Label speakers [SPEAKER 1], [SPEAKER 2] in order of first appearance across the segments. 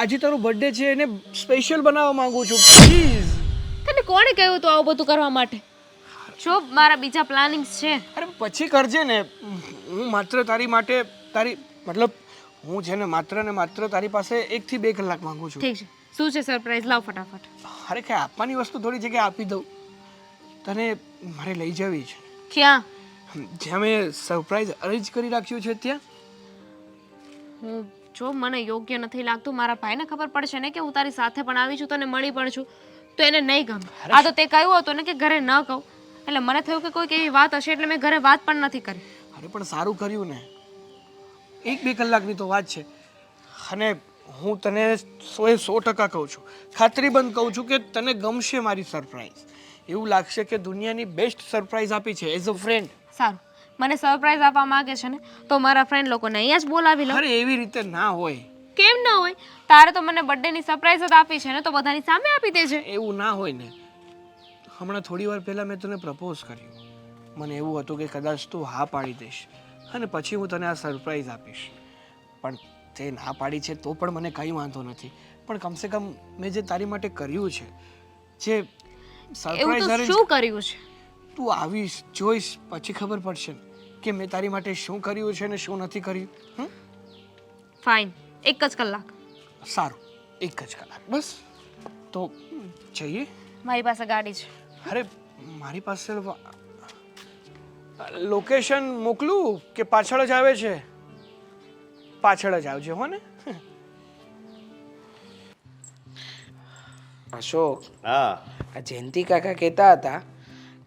[SPEAKER 1] આજે તારો બર્થડે છે એને સ્પેશિયલ બનાવવા માંગુ છું પ્લીઝ.
[SPEAKER 2] તને કોણે કહ્યું તું આવું બધું કરવા માટે? જો મારા બીજા પ્લાનિંગ્સ છે.
[SPEAKER 1] અરે પછી કરજે ને. હું માત્ર તારી માટે મતલબ હું છે ને માત્ર તારી પાસે 1 થી 2 કલાક માંગુ છું.
[SPEAKER 2] ઠીક છે, શું છે સરપ્રાઈઝ? લાવ ફટાફટ.
[SPEAKER 1] અરે કઈ આપવાની વસ્તુ થોડી જગ્યાએ આપી દઉં. તને મારે લઈ જવી છે
[SPEAKER 2] ક્યાં?
[SPEAKER 1] જ્યાં મેં સરપ્રાઈઝ અરેન્જ કરી રાખ્યું છે ત્યાં.
[SPEAKER 2] હું જો મને યોગ્ય નથી લાગતું. મારા ભાઈને ખબર પડશે ને કે હું તારી સાથે પણ આવી છું, તને મળી પણ છું, તો એને નહીં ગમે. આ તો તે કહ્યું હતું ને કે ઘરે ન કહું, એટલે મને થયું કે કોઈક એવી વાત હશે, એટલે મેં ઘરે વાત પણ નથી કરી.
[SPEAKER 1] અરે પણ સારું કર્યું ને. 1-2 કલાકની તો વાત છે. અને હું તને 100% કહું છું, ખાતરીબંધ કહું છું કે તને ગમશે મારી સરપ્રાઈઝ. એવું લાગશે કે દુનિયાની બેસ્ટ સરપ્રાઈઝ આપી છે એઝ અ ફ્રેન્ડ.
[SPEAKER 2] સારું, મને સરપ્રાઈઝ આપવા માંગે છે ને તો મારા ફ્રેન્ડ લોકોને અહીંયા જ બોલાવી લો.
[SPEAKER 1] અરે એવી રીતે ના હોય.
[SPEAKER 2] કેમ ન હોય? તારે તો મને બર્થડેની સરપ્રાઈઝ જ આપી છે ને, તો બધાની સામે આપી દેજે.
[SPEAKER 1] એવું ના હોય ને. હમણાં થોડી વાર પહેલા મેં તને પ્રપોઝ કર્યું. મને એવું હતું કે કદાચ તું હા પાડી દઈશ અને પછી હું તને આ સરપ્રાઈઝ આપીશ. પણ તે ના પાડી છે તો પણ મને કંઈ વાંધો નથી. પણ કમસે કમ મેં જે તારી માટે કર્યું છે, જે
[SPEAKER 2] એવું તો
[SPEAKER 1] સરપ્રાઈઝ
[SPEAKER 2] શું કર્યું છે?
[SPEAKER 1] તું આવીશ જોઈશ પછી ખબર પડશે કે મેં તારી માટે શું કર્યું છે ને શું નથી કર્યું.
[SPEAKER 2] ફાઇન, 1 જ કલાક.
[SPEAKER 1] સારું, 1 જ કલાક બસ. તો જઈએ.
[SPEAKER 2] મારી પાસે ગાડી છે.
[SPEAKER 1] અરે મારી પાસે લોકેશન મોકલું કે પાછળ જ આવે છે? પાછળ જ આવજે હો ને.
[SPEAKER 3] અશોક,
[SPEAKER 4] હા
[SPEAKER 3] આ જયંતિ કાકા કહેતા હતા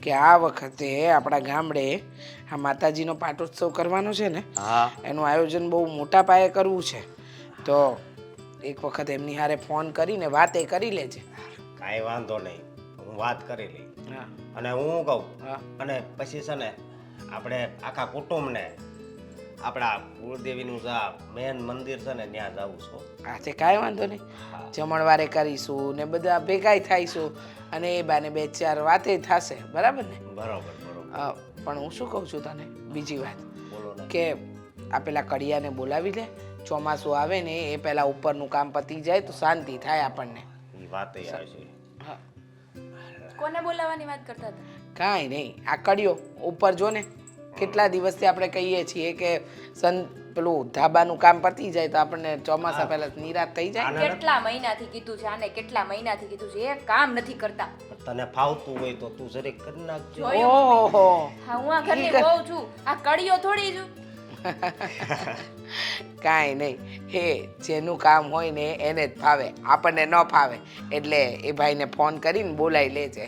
[SPEAKER 3] કે આ વખતે આપણા ગામડે આ માતાજીનો પાટોત્સવ કરવાનો છે ને,
[SPEAKER 4] હા
[SPEAKER 3] એનું આયોજન બહુ મોટા પાયે કરવું છે. તો એક વખત એમની હારે ફોન કરીને વાત એ કરી લેજે.
[SPEAKER 4] કાંઈ વાંધો નહીં, હું વાત કરી લઈ.
[SPEAKER 3] હા
[SPEAKER 4] અને હું કહું
[SPEAKER 3] હા
[SPEAKER 4] અને પછી છે ને આપણે આખા કુટુંબને આપણા કુળદેવીનું જે મેન મંદિર છે ને ત્યાં જવું છું.
[SPEAKER 3] હા તે કાંઈ વાંધો નહીં, જમણવારે કરીશું ને બધા ભેગાય થાઈશું અને એ બાને 2-4 વાતે થશે, બરાબર ને?
[SPEAKER 4] બરોબર બરોબર.
[SPEAKER 3] પણ હું શું કહું છું તને બીજી વાત,
[SPEAKER 4] બોલો ને.
[SPEAKER 3] કે આ પેલા કડિયાને બોલાવી લે. ચોમાસું આવે ને એ પહેલા ઉપરનું કામ પતી જાય તો શાંતિ થાય આપણને.
[SPEAKER 4] એ વાત આવશે.
[SPEAKER 3] હા
[SPEAKER 5] કોને બોલાવવાની વાત કરતા હતા?
[SPEAKER 3] કાંઈ નહીં, આ કડિયો ઉપર જો ને, કેટલા દિવસથી આપણે કહીએ છીએ કે પેલું ધાબાનું કામ પતી જાય તો આપણને ચોમાસા પહેલા નિરાશ થઈ જાય.
[SPEAKER 5] કેટલા મહિનાથી કીધું છે આને, કેટલા મહિનાથી કીધું છે, એક કામ નથી કરતા.
[SPEAKER 4] તને ફાવતું હોય તો તું જરીક કરી નાખજો.
[SPEAKER 3] ઓહો,
[SPEAKER 5] હા, હું આ ઘરની બહુ છું, આ કડીઓ થોડી છું.
[SPEAKER 3] કાંઈ નહીં, હે જેનું કામ હોય ને એને જ ફાવે, આપણને ન ફાવે એટલે એ ભાઈને ફોન કરીને બોલાવી લેજે.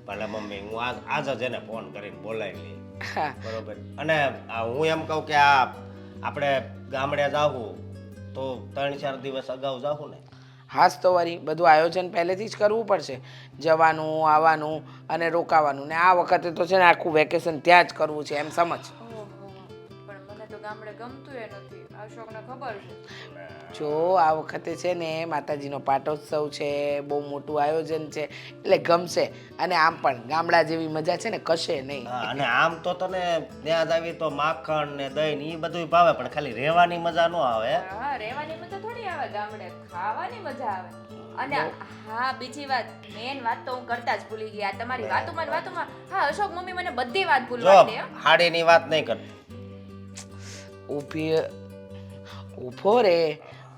[SPEAKER 4] ભલે મમ્મી, હું આજ જ એને ફોન કરીને બોલાવી લઈ.
[SPEAKER 3] હા
[SPEAKER 4] બરોબર. અને હું એમ કહું કે આ આપણે ગામડે જાવું તો 3-4 દિવસ અગાઉ જાવું ને.
[SPEAKER 3] હાસ તો વળી બધું આયોજન પહેલેથી જ કરવું પડશે, જવાનું આવવાનું અને રોકાવાનું. ને આ વખતે તો છે ને આખું વેકેશન ત્યાં જ કરવું છે એમ સમજ.
[SPEAKER 5] ઓહો, પણ મને તો ગામડે ગમતું એ નથી, અશોકને ખબર છે.
[SPEAKER 3] જો આ વખતે છે ને માતાજીનો પાટોત્સવ છે, બહુ મોટું આયોજન છે એટલે ગમશે. અને આમ પણ ગામડા જેવી મજા છે ને કશે નહીં.
[SPEAKER 4] હા, અને આમ તો તને ત્યાં જ આવી તો માખણ ને દહીં ને એ બધું ભાવે, પણ ખાલી રહેવાની મજા ન આવે.
[SPEAKER 5] હા, રહેવાની મજા થોડી આવે ગામડે, ખાવાની મજા આવે. અને હા, બીજી વાત, મેન વાત તો હું કરતા જ ભૂલી ગયા. તમારી વાતોમાં હા અશોક મમ્મી મને બધી વાત
[SPEAKER 4] જો
[SPEAKER 5] ભૂલવા દે.
[SPEAKER 4] હાડીની વાત નહીં કરતી.
[SPEAKER 3] ઉભો રે,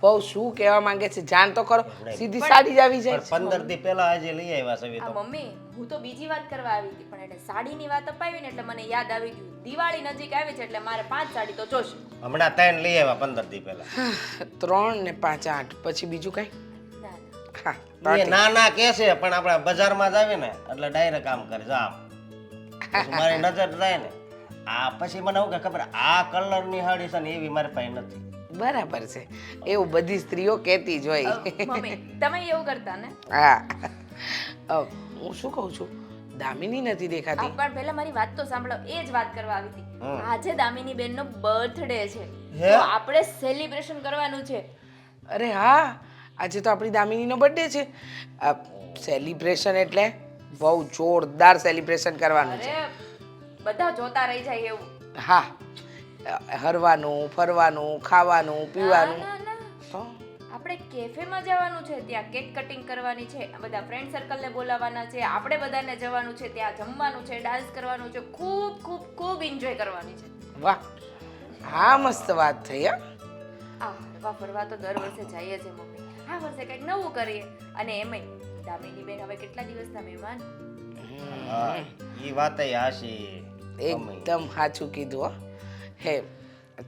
[SPEAKER 3] બહુ શું કહેવા માંગે છે જાણ તો કરો. સીધી સાડી જ આવી જાય.
[SPEAKER 4] પણ 15 દી પહેલા આજે લઈ આવ્યા છે
[SPEAKER 5] આ
[SPEAKER 4] તો.
[SPEAKER 5] મમ્મી, હું તો બીજી વાત કરવા આવી હતી, પણ એને સાડીની વાત અપાવી ને એટલે મને યાદ આવી ગયું. દિવાળી નજીક આવી છે એટલે મારે 5 સાડી તો જોશે.
[SPEAKER 4] હમણાં 3 લઈ આવ્યા 15 દી પહેલા.
[SPEAKER 3] 3 ને 5 8 પછી બીજું કઈ?
[SPEAKER 5] ના,
[SPEAKER 3] હા
[SPEAKER 4] એ ના કે છે, પણ આપણે બજારમાં જ આવી ને એટલે ડાયરેક્ટ કામ કરે છે આમ. પછી મારી નજર જાય ને આ પછી મને એવું કે ખબર આ કલરની સાડી છે ને એવી મારી પાસે નથી.
[SPEAKER 3] બરાબર છે, એવું બધી સ્ત્રીઓ કહેતી જ હોય.
[SPEAKER 5] મમ્મી તમે એવું કરતા ને.
[SPEAKER 3] હા હું શું કહું છું, દામિની નથી દેખાતી.
[SPEAKER 5] પણ પહેલા મારી વાત તો સાંભળો, એ જ વાત કરવા આવી હતી. આજે દામિની બેનનો બર્થડે છે,
[SPEAKER 4] હે?
[SPEAKER 5] તો આપણે સેલિબ્રેશન કરવાનું છે.
[SPEAKER 3] અરે હા, આજે તો આપણી દામિનીનો બર્થડે છે. સેલિબ્રેશન એટલે બહુ જોરદાર સેલિબ્રેશન કરવાનું છે.
[SPEAKER 5] અરે બધા જોતા રહી જાય એવું.
[SPEAKER 3] હા, હરવાનું ફરવાનું ખાવાનું પીવાનું.
[SPEAKER 5] ના, ના, ના.
[SPEAKER 3] તો
[SPEAKER 5] આ આપણે કેફેમાં જવાનું છે, ત્યાં કેક કટિંગ કરવાની છે, બધા ફ્રેન્ડ સર્કલને બોલાવવાના છે, આપણે બધાને જવાનું છે, ત્યાં જમવાનું છે, ડાન્સ કરવાનું છે, ખૂબ ખૂબ ખૂબ એન્જોય કરવાની છે.
[SPEAKER 3] વાહ, આ મસ્ત વાત થઈ હો.
[SPEAKER 5] આ હરવા ફરવા તો દર વર્ષે જઈએ છે મમ્મી. આ વર્ષે કંઈક નવું કરીએ. અને એમાંય દામિની બેન હવે કેટલા દિવસના મહેમાન.
[SPEAKER 4] હા ઈ વાત હાશી.
[SPEAKER 3] એકદમ સાચું કીધું હો. હે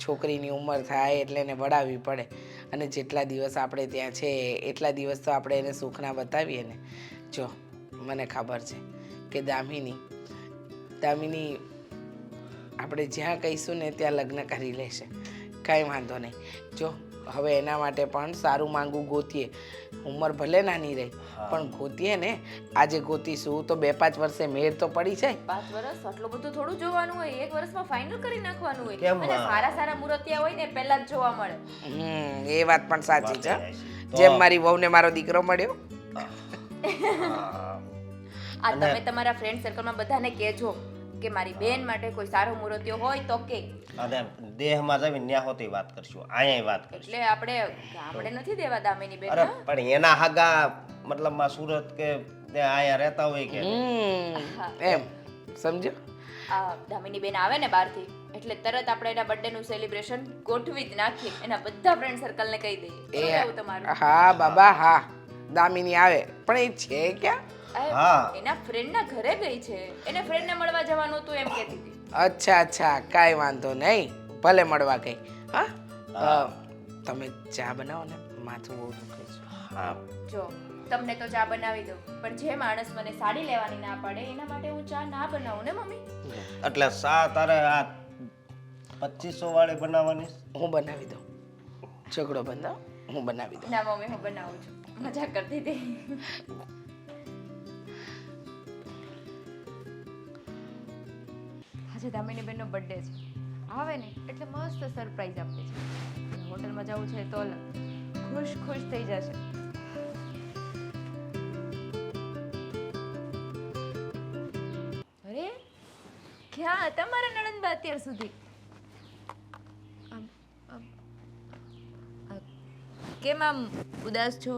[SPEAKER 3] છોકરીની ઉંમર થાય એટલે એને વડાવવી પડે, અને જેટલા દિવસ આપણે ત્યાં છે એટલા દિવસ તો આપણે એને સુખના બતાવીએ ને. જો મને ખબર છે કે દામિની આપણે જ્યાં કહીશું ને ત્યાં લગ્ન કરી લેશે, કાંઈ વાંધો નહીં. જો હવે એના માટે પણ સારું માંગવું ગોતીએ. ઉંમર ભલે નાની રહી પણ ગોતીએ ને. આજે ગોતીશું તો 2-5 વર્ષે મેળ તો પડી જાય.
[SPEAKER 5] 5 વર્ષ આટલું બધું થોડું જોવાનું હોય, 1 વર્ષમાં ફાઇનલ કરી નાખવાનું હોય.
[SPEAKER 4] કેમ?
[SPEAKER 5] અને સારા મુહૂર્તિયા હોય ને પહેલા જ જોવા મળે.
[SPEAKER 3] એ વાત પણ સાચી છે. જેમ મારી વહુને મારો દીકરો મળ્યો.
[SPEAKER 5] આ તમે તમારા ફ્રેન્ડ સર્કલમાં બધાને કહેજો કે મારી બેન માટે કોઈ સારો મુહૂર્તિયો હોય તો કે.
[SPEAKER 4] અને દેહમાં જમીને ન્યા હોતી વાત કરશું, અહીંયા વાત કરશું.
[SPEAKER 5] એટલે આપણે ગામડે નથી દેવા દામિની બેન.
[SPEAKER 4] અરે પણ એના હાગા મતલબમાં સુરત કે ત્યાં આયા રહેતા હોય કે
[SPEAKER 3] એમ સમજો.
[SPEAKER 5] આ દામિની બેન આવે ને બહારથી એટલે તરત આપણે એના બર્થડે નું સેલિબ્રેશન ગોઠવી જ નાખીએ. એના બધા ફ્રેન્ડ સર્કલને કહી દઈએ. શું કહેવું તમારું?
[SPEAKER 3] હા બાબા હા, દામિની આવે પણ એ છે ક્યાં?
[SPEAKER 4] હા.
[SPEAKER 5] એના ફ્રેન્ડ ના ઘરે ગઈ છે. એને ફ્રેન્ડ ને મળવા જવાનું હતું એમ કહેતી હતી.
[SPEAKER 3] અચ્છા કાંઈ વાંધો નહીં, ભલે મળવા ગઈ. હા તમે ચા બનાવો ને, માથું બહુ દુખે છે.
[SPEAKER 4] હા
[SPEAKER 5] જો તમને તો ચા બનાવી દઉં, પણ જે માણસ મને સાડી લેવાની ના પાડે એના માટે હું ચા ના બનાવું ને મમ્મી.
[SPEAKER 4] એટલે સા તારે આ 2500 વાળી બનાવવાની છે?
[SPEAKER 3] હું બનાવી દઉં, ઝઘડો બંધાવ, હું બનાવી દઉં.
[SPEAKER 5] ના મમ્મી હું બનાવું છું, મજાક કરતી હતી. આજે દામિની બેનનો બર્થડે છે. આવે ને એટલે મસ્ત સરપ્રાઈઝ આપે છે. હોટલમાં જવું છે તો ખુશ થઈ જશે. અરે ક્યાં હતા મારા નણંદબા અત્યાર સુધી? કેમ આમ ઉદાસ છો?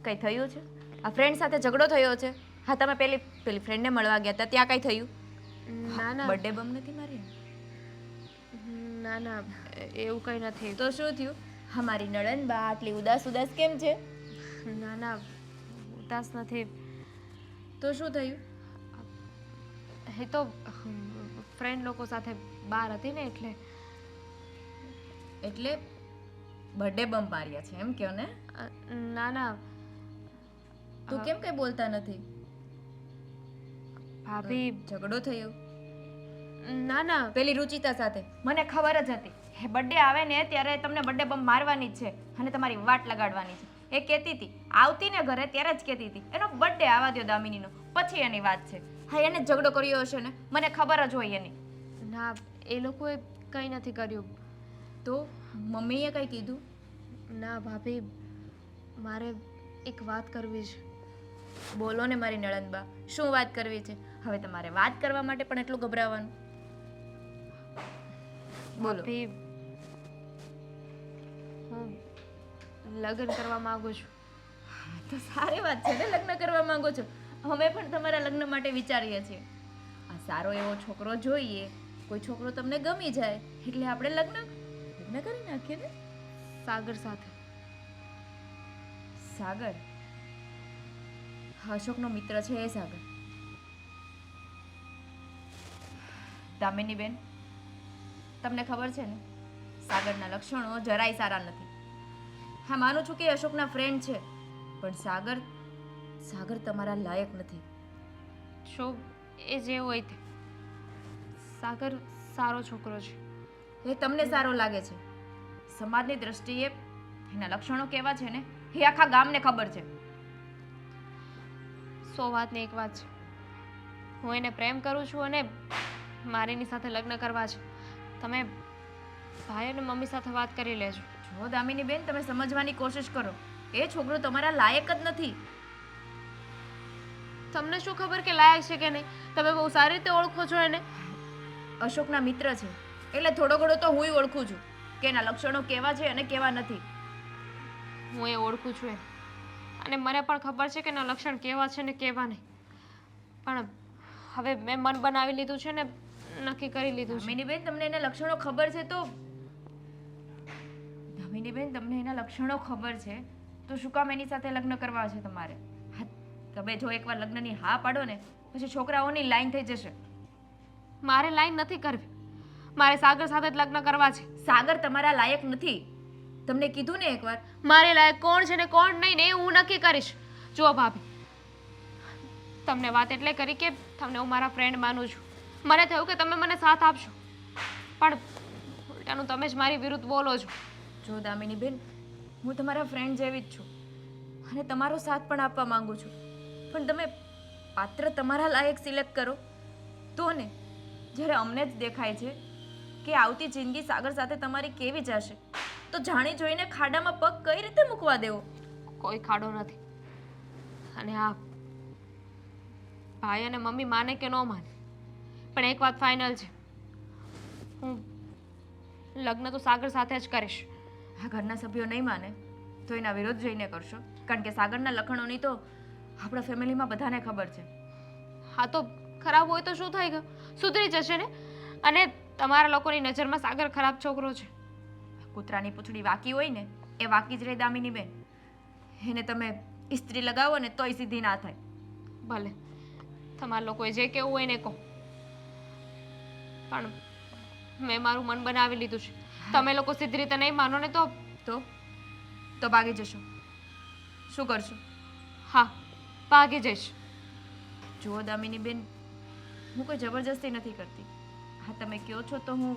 [SPEAKER 5] કઈ થયું છે? આ ફ્રેન્ડ સાથે ઝઘડો થયો છે? હા તમે પેલી ફ્રેન્ડને મળવા ગયા હતા, ત્યાં કઈ થયું?
[SPEAKER 2] ના
[SPEAKER 5] બર્થડે બમ નથી મારી?
[SPEAKER 2] ના એવું કંઈ નથી.
[SPEAKER 5] તો શું થયું? અમારી નણંદબા આટલી ઉદાસ કેમ છે?
[SPEAKER 2] ના ઉદાસ નથી.
[SPEAKER 5] તો શું થયું?
[SPEAKER 2] એ તો ફ્રેન્ડ લોકો સાથે બહાર હતી ને
[SPEAKER 5] એટલે બર્થડે બમ માર્યા છે એમ કયો ને?
[SPEAKER 2] ના
[SPEAKER 5] તું કેમ કઈ બોલતા નથી?
[SPEAKER 2] ભાભી
[SPEAKER 5] ઝઘડો થયો?
[SPEAKER 2] ના
[SPEAKER 5] પેલી રુચિતા સાથે મને ખબર જ હતી હે બર્થડે આવે ને ત્યારે તમને બર્થડે બમ મારવાની જ છે અને તમારી વાટ લગાડવાની છે. એ કહેતી હતી આવતી ને ઘરે ત્યારે જ કહેતી હતી એનો બર્થડે આવવા દો દામિનીનો, પછી એની વાત છે. હા એને ઝઘડો કર્યો હશે ને, મને ખબર જ હોય એની.
[SPEAKER 2] ના એ લોકોએ કંઈ નથી કર્યું.
[SPEAKER 5] તો મમ્મીએ કંઈ કીધું?
[SPEAKER 2] ના ભાભી મારે એક વાત કરવી છે.
[SPEAKER 5] બોલો ને મારી નણંદબા, શું વાત કરવી છે? હવે તમારે વાત કરવા માટે પણ એટલું ગભરાવાનું? બોલો.
[SPEAKER 2] ભાભી હું લગ્ન કરવા માંગુ છું.
[SPEAKER 5] તો સારી વાત છે ને, લગ્ન કરવા માંગો છો. અમે પણ તમારા લગ્ન માટે વિચારીએ છીએ. આ સારો એવો છોકરો જોઈએ, કોઈ છોકરો તમને ગમી જાય એટલે આપણે લગ્ન કરી નાખીએ ને.
[SPEAKER 2] સાગર સાથે.
[SPEAKER 5] સાગર? અશોકનો મિત્ર છે એ સાગર? દામિની બેન તમને ખબર છે ને સાગરના લક્ષણો જરાય સારા નથી. હા માનું છું કે અશોકના ફ્રેન્ડ છે, પણ સાગર તમારા લાયક નથી.
[SPEAKER 2] શું એ જે હોય તે, સાગર સારો છોકરો છે.
[SPEAKER 5] એ તમને સારો લાગે છે, સમાજની દ્રષ્ટિએ એના લક્ષણો કેવા છે ને એ આખા ગામને ખબર છે.
[SPEAKER 2] 100 વાતની એક વાત છે, હું એને પ્રેમ કરું છું અને મારે એની સાથે લગ્ન કરવા છે. તમે ભાઈ અને મમ્મી સાથે વાત કરી લેજો.
[SPEAKER 5] જો દામિની બેન તમે સમજવાની કોશિશ કરો, એ છોકરો તમારા લાયક જ નથી.
[SPEAKER 2] તમને શું ખબર કે લાયક છે કે નહીં? તમે બહુ સારી રીતે ઓળખો છો એને.
[SPEAKER 5] અશોકના મિત્ર છે એટલે થોડો ઘણો તો હુંય ઓળખું છું કે એના લક્ષણો કેવા છે અને કેવા નથી.
[SPEAKER 2] હું એ ઓળખું છું અને મને પણ ખબર છે કે એના લક્ષણ કેવા છે ને કેવા નહીં. પણ હવે મેં મન બનાવી લીધું છે ને નક્કી કરી લીધું છે.
[SPEAKER 5] દામિનીબેન તમને એના લક્ષણો ખબર છે તો દામિનીબેન તમને એના લક્ષણો ખબર છે તો શું કામ એની સાથે લગ્ન કરવા છે તમારે? હા, તમે જો એકવાર લગ્નની હા પાડો ને પછી છોકરાઓની લાઈન થઈ જશે.
[SPEAKER 2] મારે લાઈન નથી કરવી, મારે સાગર સાથે જ લગ્ન કરવા છે.
[SPEAKER 5] સાગર તમારા લાયક નથી, તમને કીધું ને એકવાર.
[SPEAKER 2] મારે લાયક કોણ છે ને કોણ નહીં ને એ હું નક્કી કરીશ. જુઓ ભાભી, તમને વાત એટલે કરી કે તમને હું મારા ફ્રેન્ડ માનું છું. મને થયું કે તમે મને સાથ આપશો, પણ ઉલટાનું તમે જ મારી વિરુદ્ધ બોલો છો.
[SPEAKER 5] જો દામિનીબેન, હું તમારા ફ્રેન્ડ જેવી જ છું અને તમારો સાથ પણ આપવા માંગુ છું, પણ તમે પાત્ર તમારા લાયક સિલેક્ટ કરો તો ને. જ્યારે અમને જ દેખાય છે કે આવતી જિંદગી સાગર સાથે તમારી કેવી જશે, તો જાણી જોઈને ખાડામાં પગ કઈ રીતે મૂકવા દેવો?
[SPEAKER 2] કોઈ ખાડો નથી. અને હા, ભાઈ અને મમ્મી માને કે ન માને, પણ એક વાત ફાઇનલ છે, હું લગ્ન તો સાગર સાથે જ કરીશ.
[SPEAKER 5] આ ઘરના સભ્યો નહીં માને તો એના વિરોધ જઈને કરશો, કારણ કે સાગરના લક્ષણોની તો આપણા ફેમિલીમાં બધાને ખબર છે.
[SPEAKER 2] હા તો ખરાબ હોય તો શું થઈ ગયું, સુધરી જશે ને. અને તમારા લોકોની નજરમાં સાગર ખરાબ છોકરો છે.
[SPEAKER 5] કૂતરાની પૂંછડી વાકી હોય ને એ વાકી જ રહે દામિનીબેન. એને તમે ઇસ્ત્રી લગાવો ને તોય સીધી ના થાય.
[SPEAKER 2] ભલે તમારા લોકોએ જે કહેવું હોય ને કહો, પણ મેં મારું મન બનાવી લીધું છે. તમે લોકો સીધી રીતે નહીં માનો ને તો
[SPEAKER 5] તો ભાગી જશો. શું કરશો?
[SPEAKER 2] હા, ભાગી જઈશ.
[SPEAKER 5] જુઓ દામિનીબેન, હું કોઈ જબરજસ્તી નથી કરતી. હા, તમે કહો છો તો હું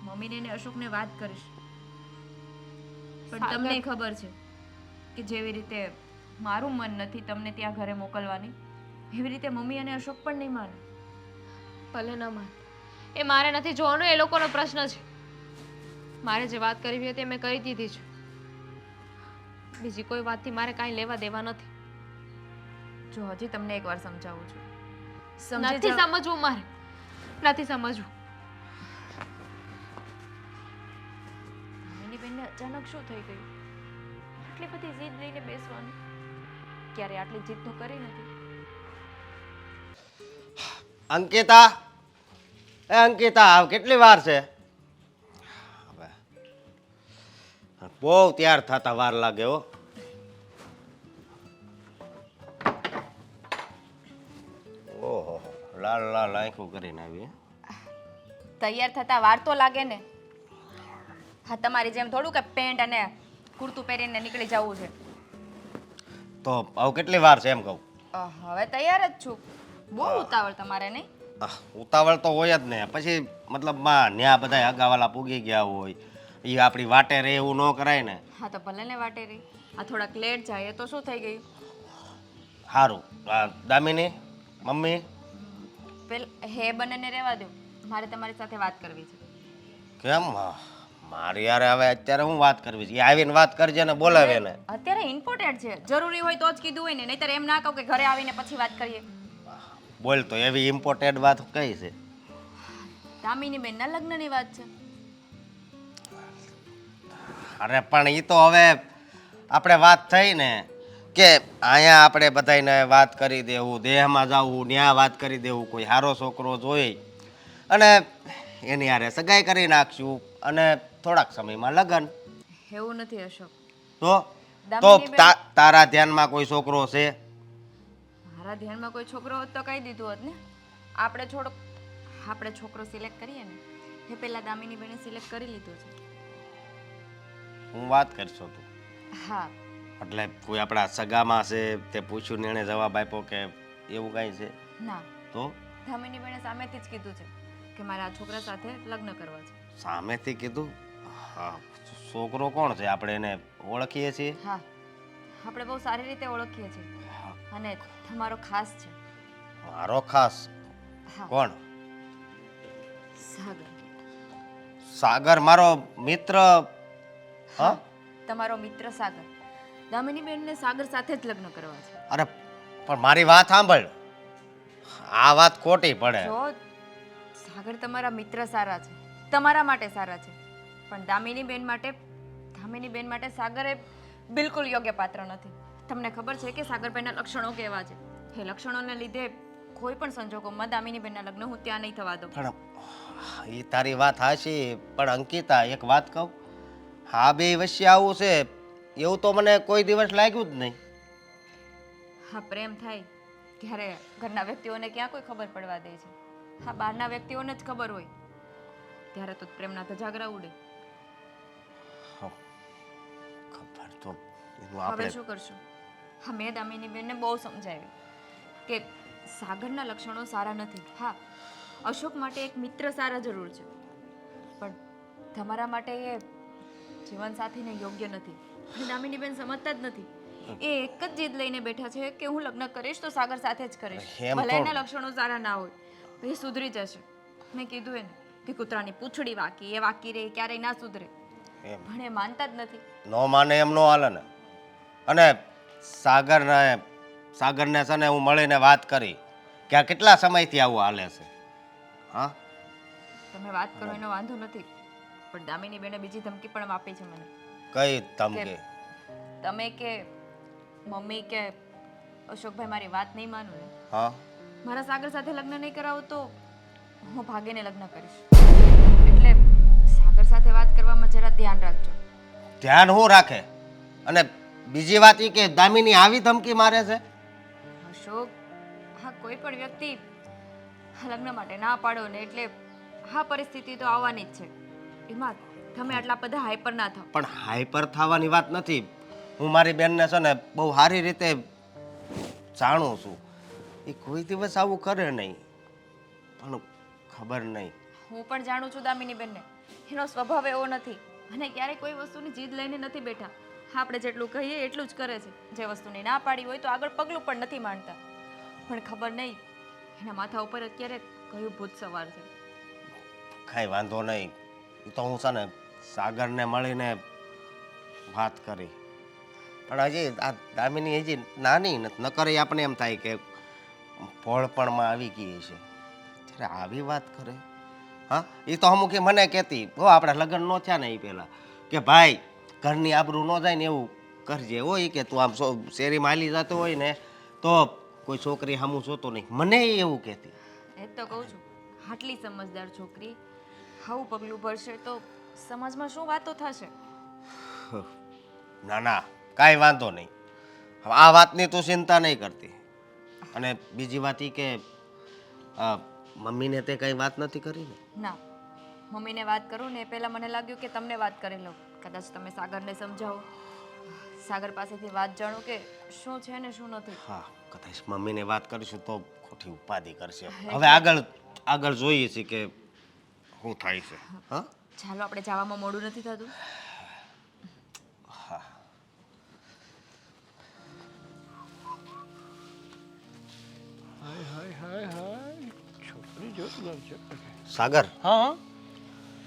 [SPEAKER 5] મમ્મીને ને અશોકને વાત કરીશ, પણ
[SPEAKER 2] સાગર-
[SPEAKER 5] તમને ખબર છે કે જેવી રીતે મારું મન નથી તમને ત્યાં ઘરે મોકલવાની, એવી રીતે મમ્મી અને અશોક પણ નહીં માને.
[SPEAKER 2] ભલે ન માન, એ મારે નથી જોવાનું, એ લોકોનો પ્રશ્ન છે. મારે જે વાત કરવી હતી એ મેં કરી દીધી છે. બીજી કોઈ વાતથી મારે કાંઈ લેવા દેવા નથી.
[SPEAKER 5] જો હજી તમને એકવાર સમજાવું છું,
[SPEAKER 2] નથી સમજવું મારે, નથી સમજવું.
[SPEAKER 5] દામિનીબેનને અચાનક શું થઈ ગયું? આટલી બધી જીદ લઈને બેસવાનું, ક્યારે આટલી જીદ તો કરી નથી.
[SPEAKER 4] અંકિતા, એ અંકિતા, આવ કેટલી વાર છે? હવે બહુ તૈયાર થતા વાર લાગે હો. ઓહો, લાલ લાલ આંખું કરીને આવી.
[SPEAKER 5] તૈયાર થતા વાર તો લાગે ને. હા, તમારી જેમ થોડું કે પેન્ટ અને કુર્તું પહેરીને નીકળી જવું છે.
[SPEAKER 4] તો આવ કેટલી વાર છે એમ કહું?
[SPEAKER 5] હવે તૈયાર જ છું. બહુ ઉતાવળ તમારે નહીં?
[SPEAKER 4] ઉતાવળ તો હોય જ ને. પછી મતલબમાં ન્યા બધા અગાવાલા પૂગી ગયા હોય, એ આપણી વાટે રહે એવું ન કરાય ને.
[SPEAKER 5] હા, તો ભલે ને વાટે રહી. આ થોડાક લેટ જાય તો શું થઈ ગયું?
[SPEAKER 4] સારું, દામિની મમ્મી
[SPEAKER 5] હે બંનેને રહેવા દો, મારે તમારી સાથે વાત કરવી છે.
[SPEAKER 4] કેમ? મારી યારે હવે અત્યારે હું વાત કરવી છે? એ આવીને વાત કરજે ને, બોલાવે ને.
[SPEAKER 5] અત્યારે ઇમ્પોર્ટન્ટ છે, જરૂરી હોય તો જ કીધું હોય ને, નહીતર એમ ના કહું કે ઘરે આવીને પછી વાત કરીએ.
[SPEAKER 4] બોલ તો, એવી ઇમ્પોર્ટન્ટ વાત કઈ છે?
[SPEAKER 5] દામિની બેનના લગ્નની વાત છે.
[SPEAKER 4] અરે પણ એ તો હવે આપણે વાત થઈ ને કે અહીંયા આપણે બધાને વાત કરી દેવું, દેહમાં જવું, ત્યાં વાત કરી દેવું, કોઈ સારો છોકરો જોઈ અને એની હારે સગાઈ કરી નાખશું અને થોડાક સમયમાં લગ્ન.
[SPEAKER 5] એવું નથી અશોક.
[SPEAKER 4] તો
[SPEAKER 5] દામિનીબેન-
[SPEAKER 4] તારા ધ્યાનમાં કોઈ છોકરો છે?
[SPEAKER 5] મારા ધ્યાનમાં કોઈ છોકરો હોત તો કહી દીધું હોત ને. આપણે છોકરો સિલેક્ટ કરીએ ને એ પહેલા દામિની બેને સિલેક્ટ કરી લીધો છે.
[SPEAKER 4] હું વાત કરશો તું?
[SPEAKER 5] હા,
[SPEAKER 4] એટલે કોઈ આપણા સગામાં છે તે પૂછ્યું ને એણે જવાબ આપ્યો કે એવું કાંઈ છે?
[SPEAKER 5] ના,
[SPEAKER 4] તો
[SPEAKER 5] દામિની બેને સામેથી જ કીધું છે કે મારે આ છોકરા સાથે લગ્ન કરવા છે.
[SPEAKER 4] સામેથી કીધું? હા. છોકરો કોણ છે? આપણે એને ઓળખીએ છીએ?
[SPEAKER 5] હા, આપણે બહુ સારી રીતે ઓળખીએ છીએ અને તમારો ખાસ છે.
[SPEAKER 4] મારો ખાસ?
[SPEAKER 5] હા,
[SPEAKER 4] કોણ?
[SPEAKER 5] સાગર.
[SPEAKER 4] સાગર મારો મિત્ર? હા,
[SPEAKER 5] તમારો મિત્ર સાગર. દામિની બેનને સાગર સાથે જ લગ્ન કરવા છે.
[SPEAKER 4] અરે પણ મારી વાત સાંભળ, આ વાત ખોટી પડે.
[SPEAKER 5] જો સાગર તમારા મિત્ર સારા છે, તમારા માટે સારા છે, પણ દામિની બેન માટે સાગરે બિલકુલ યોગ્ય પાત્ર નથી. તમને ખબર છે કે સાગરભાઈના લક્ષણો કેવા છે? એ લક્ષણોને લીધે કોઈ પણ સંજોગોમાં દામિનીબેનના લગ્ન હું ત્યાં નહીં થવા દઉં.
[SPEAKER 4] પણ એ તારી વાત હાચી, પણ અંકિતા એક વાત કહું, હા બે વચ્ચે આવું છે એવું તો મને કોઈ દિવસ લાગ્યું જ નહીં.
[SPEAKER 5] હા, પ્રેમ થાય ત્યારે ઘરના વ્યક્તિઓને ક્યાં કોઈ ખબર પડવા દે છે? હા, બહારના વ્યક્તિઓને જ ખબર હોય ત્યારે તો પ્રેમના ધજાગરા ઉડે.
[SPEAKER 4] ખબર તો એનું
[SPEAKER 5] હવે
[SPEAKER 4] આપણે
[SPEAKER 5] શું કરશું? હા, મેં દામિનીબેનને બહુ સમજાવ્યું કે સાગરના લક્ષણો સારા નથી. હા, અશોક માટે એક મિત્ર સારા જરૂર છે, પણ તમારા માટે એ જીવનસાથીને યોગ્ય નથી. અને દામિનીબેન સમજતા જ નથી. એ એક જ જીદ લઈને બેઠા છે કે હું લગ્ન કરીશ તો સાગર સાથે જ કરીશ.
[SPEAKER 4] એમ
[SPEAKER 5] ભલે
[SPEAKER 4] તો-
[SPEAKER 5] એના લક્ષણો સારા ના હોય તો એ સુધરી જશે. મેં કીધું એને કે કૂતરાની પૂંછડી વાકી, એ વાકી રહે ક્યારેય ના સુધરે.
[SPEAKER 4] એમ
[SPEAKER 5] પણ એ માનતા જ નથી.
[SPEAKER 4] ન માને એમ ન હાલે ને. અને સાગરને છે ને હું મળીને વાત કરી કે આ કેટલા સમયથી આવું હાલે છે. હા,
[SPEAKER 5] તમે વાત કરો એનો વાંધો નથી, પણ દામિનીબેને બીજી ધમકી પણ આપી છે મને.
[SPEAKER 4] કઈ ધમકી?
[SPEAKER 5] તમે કે મમ્મી કે અશોકભાઈ મારી વાત નહીં માનો ને,
[SPEAKER 4] હા,
[SPEAKER 5] મારા સાગર સાથે લગ્ન નહીં કરાવો તો હું ભાગીને લગ્ન કરીશ. એટલે સાગર સાથે વાત કરવામાં જરા ધ્યાન રાખજો.
[SPEAKER 4] ધ્યાન હું રાખે? અને બીજી વાત એ કે દામિની આવી ધમકી મારે છે.
[SPEAKER 5] અશોક, હા કોઈ પણ વ્યક્તિ લગ્ન માટે ના પાડો ને એટલે હા પરિસ્થિતિ તો આવવાની જ છે. એમાં તમે આટલા બધા હાઈપર ના થાઓ.
[SPEAKER 4] પણ હાઈપર થવાની વાત નથી. હું મારી બેનને છે ને બહુ સારી રીતે જાણું છું. એ કોઈ દિવસ આવું કરે નહીં, પણ ખબર નહીં.
[SPEAKER 5] હું પણ જાણું છું દામિનીબેનને, એનો સ્વભાવ એવો નથી અને ક્યારેય કોઈ વસ્તુની જીદ લઈને નથી બેઠા. આપણે જેટલું કહીએ એટલું જ કરે છે. જે વસ્તુની ના પાડી હોય તો આગળ પગલું પણ નથી માંડતા. પણ ખબર નહીં એના માથા ઉપર અત્યારે કયું ભૂત સવાર છે.
[SPEAKER 4] કાંઈ વાંધો નહીં. એ તો હું છે ને સાગરને મળીને વાત કરી, પણ હજી આ દામિની હજી નાની નથી. નકર એ આપણે એમ થાય કે ભોળપણમાં આવી ગઈ છે ત્યારે આવી વાત કરે. હા, એ તો અમુક મને કહેતી હો આપણે લગ્ન ન થયા ને એ પહેલાં કે ભાઈ ઘરની આબરૂ ન જાય ને એવું કરજે. હોય કે તું આમ શેરીમાં હાલી જતો હોય ને તો કોઈ છોકરી સામું જોતો નહીં. મને એવું કહેતી.
[SPEAKER 5] એ જ તો કહું છું, આટલી સમજદાર છોકરી આવું પગલું ભરશે તો સમાજમાં શું વાતો થશે?
[SPEAKER 4] ના ના, કાંઈ વાંધો નહીં. હવે આ વાતની તું ચિંતા નહીં કરતી. અને બીજી વાત એ કે મમ્મીને તે કંઈ વાત નથી કરી ને?
[SPEAKER 5] ના, મમ્મીને વાત કરું ને એ પહેલાં મને લાગ્યું કે તમને વાત કરી લઉં. કદાચ તમે સાગરને સમજાવો, સાગર પાસેથી વાત જાણો કે શું છે ને શું નથી.
[SPEAKER 4] હા, કદાચ મમ્મીને વાત કરીશું તો ખોટી ઉપાધિ કરશે. હવે આગળ જોઈએ છીએ કે શું થાય છે. હા,
[SPEAKER 5] ચાલો આપણે જવામાં મોડું નથી થતું.
[SPEAKER 1] હાય હાય હાય હાય, છોકરી જોરદાર છે.
[SPEAKER 4] સાગર,
[SPEAKER 1] હા,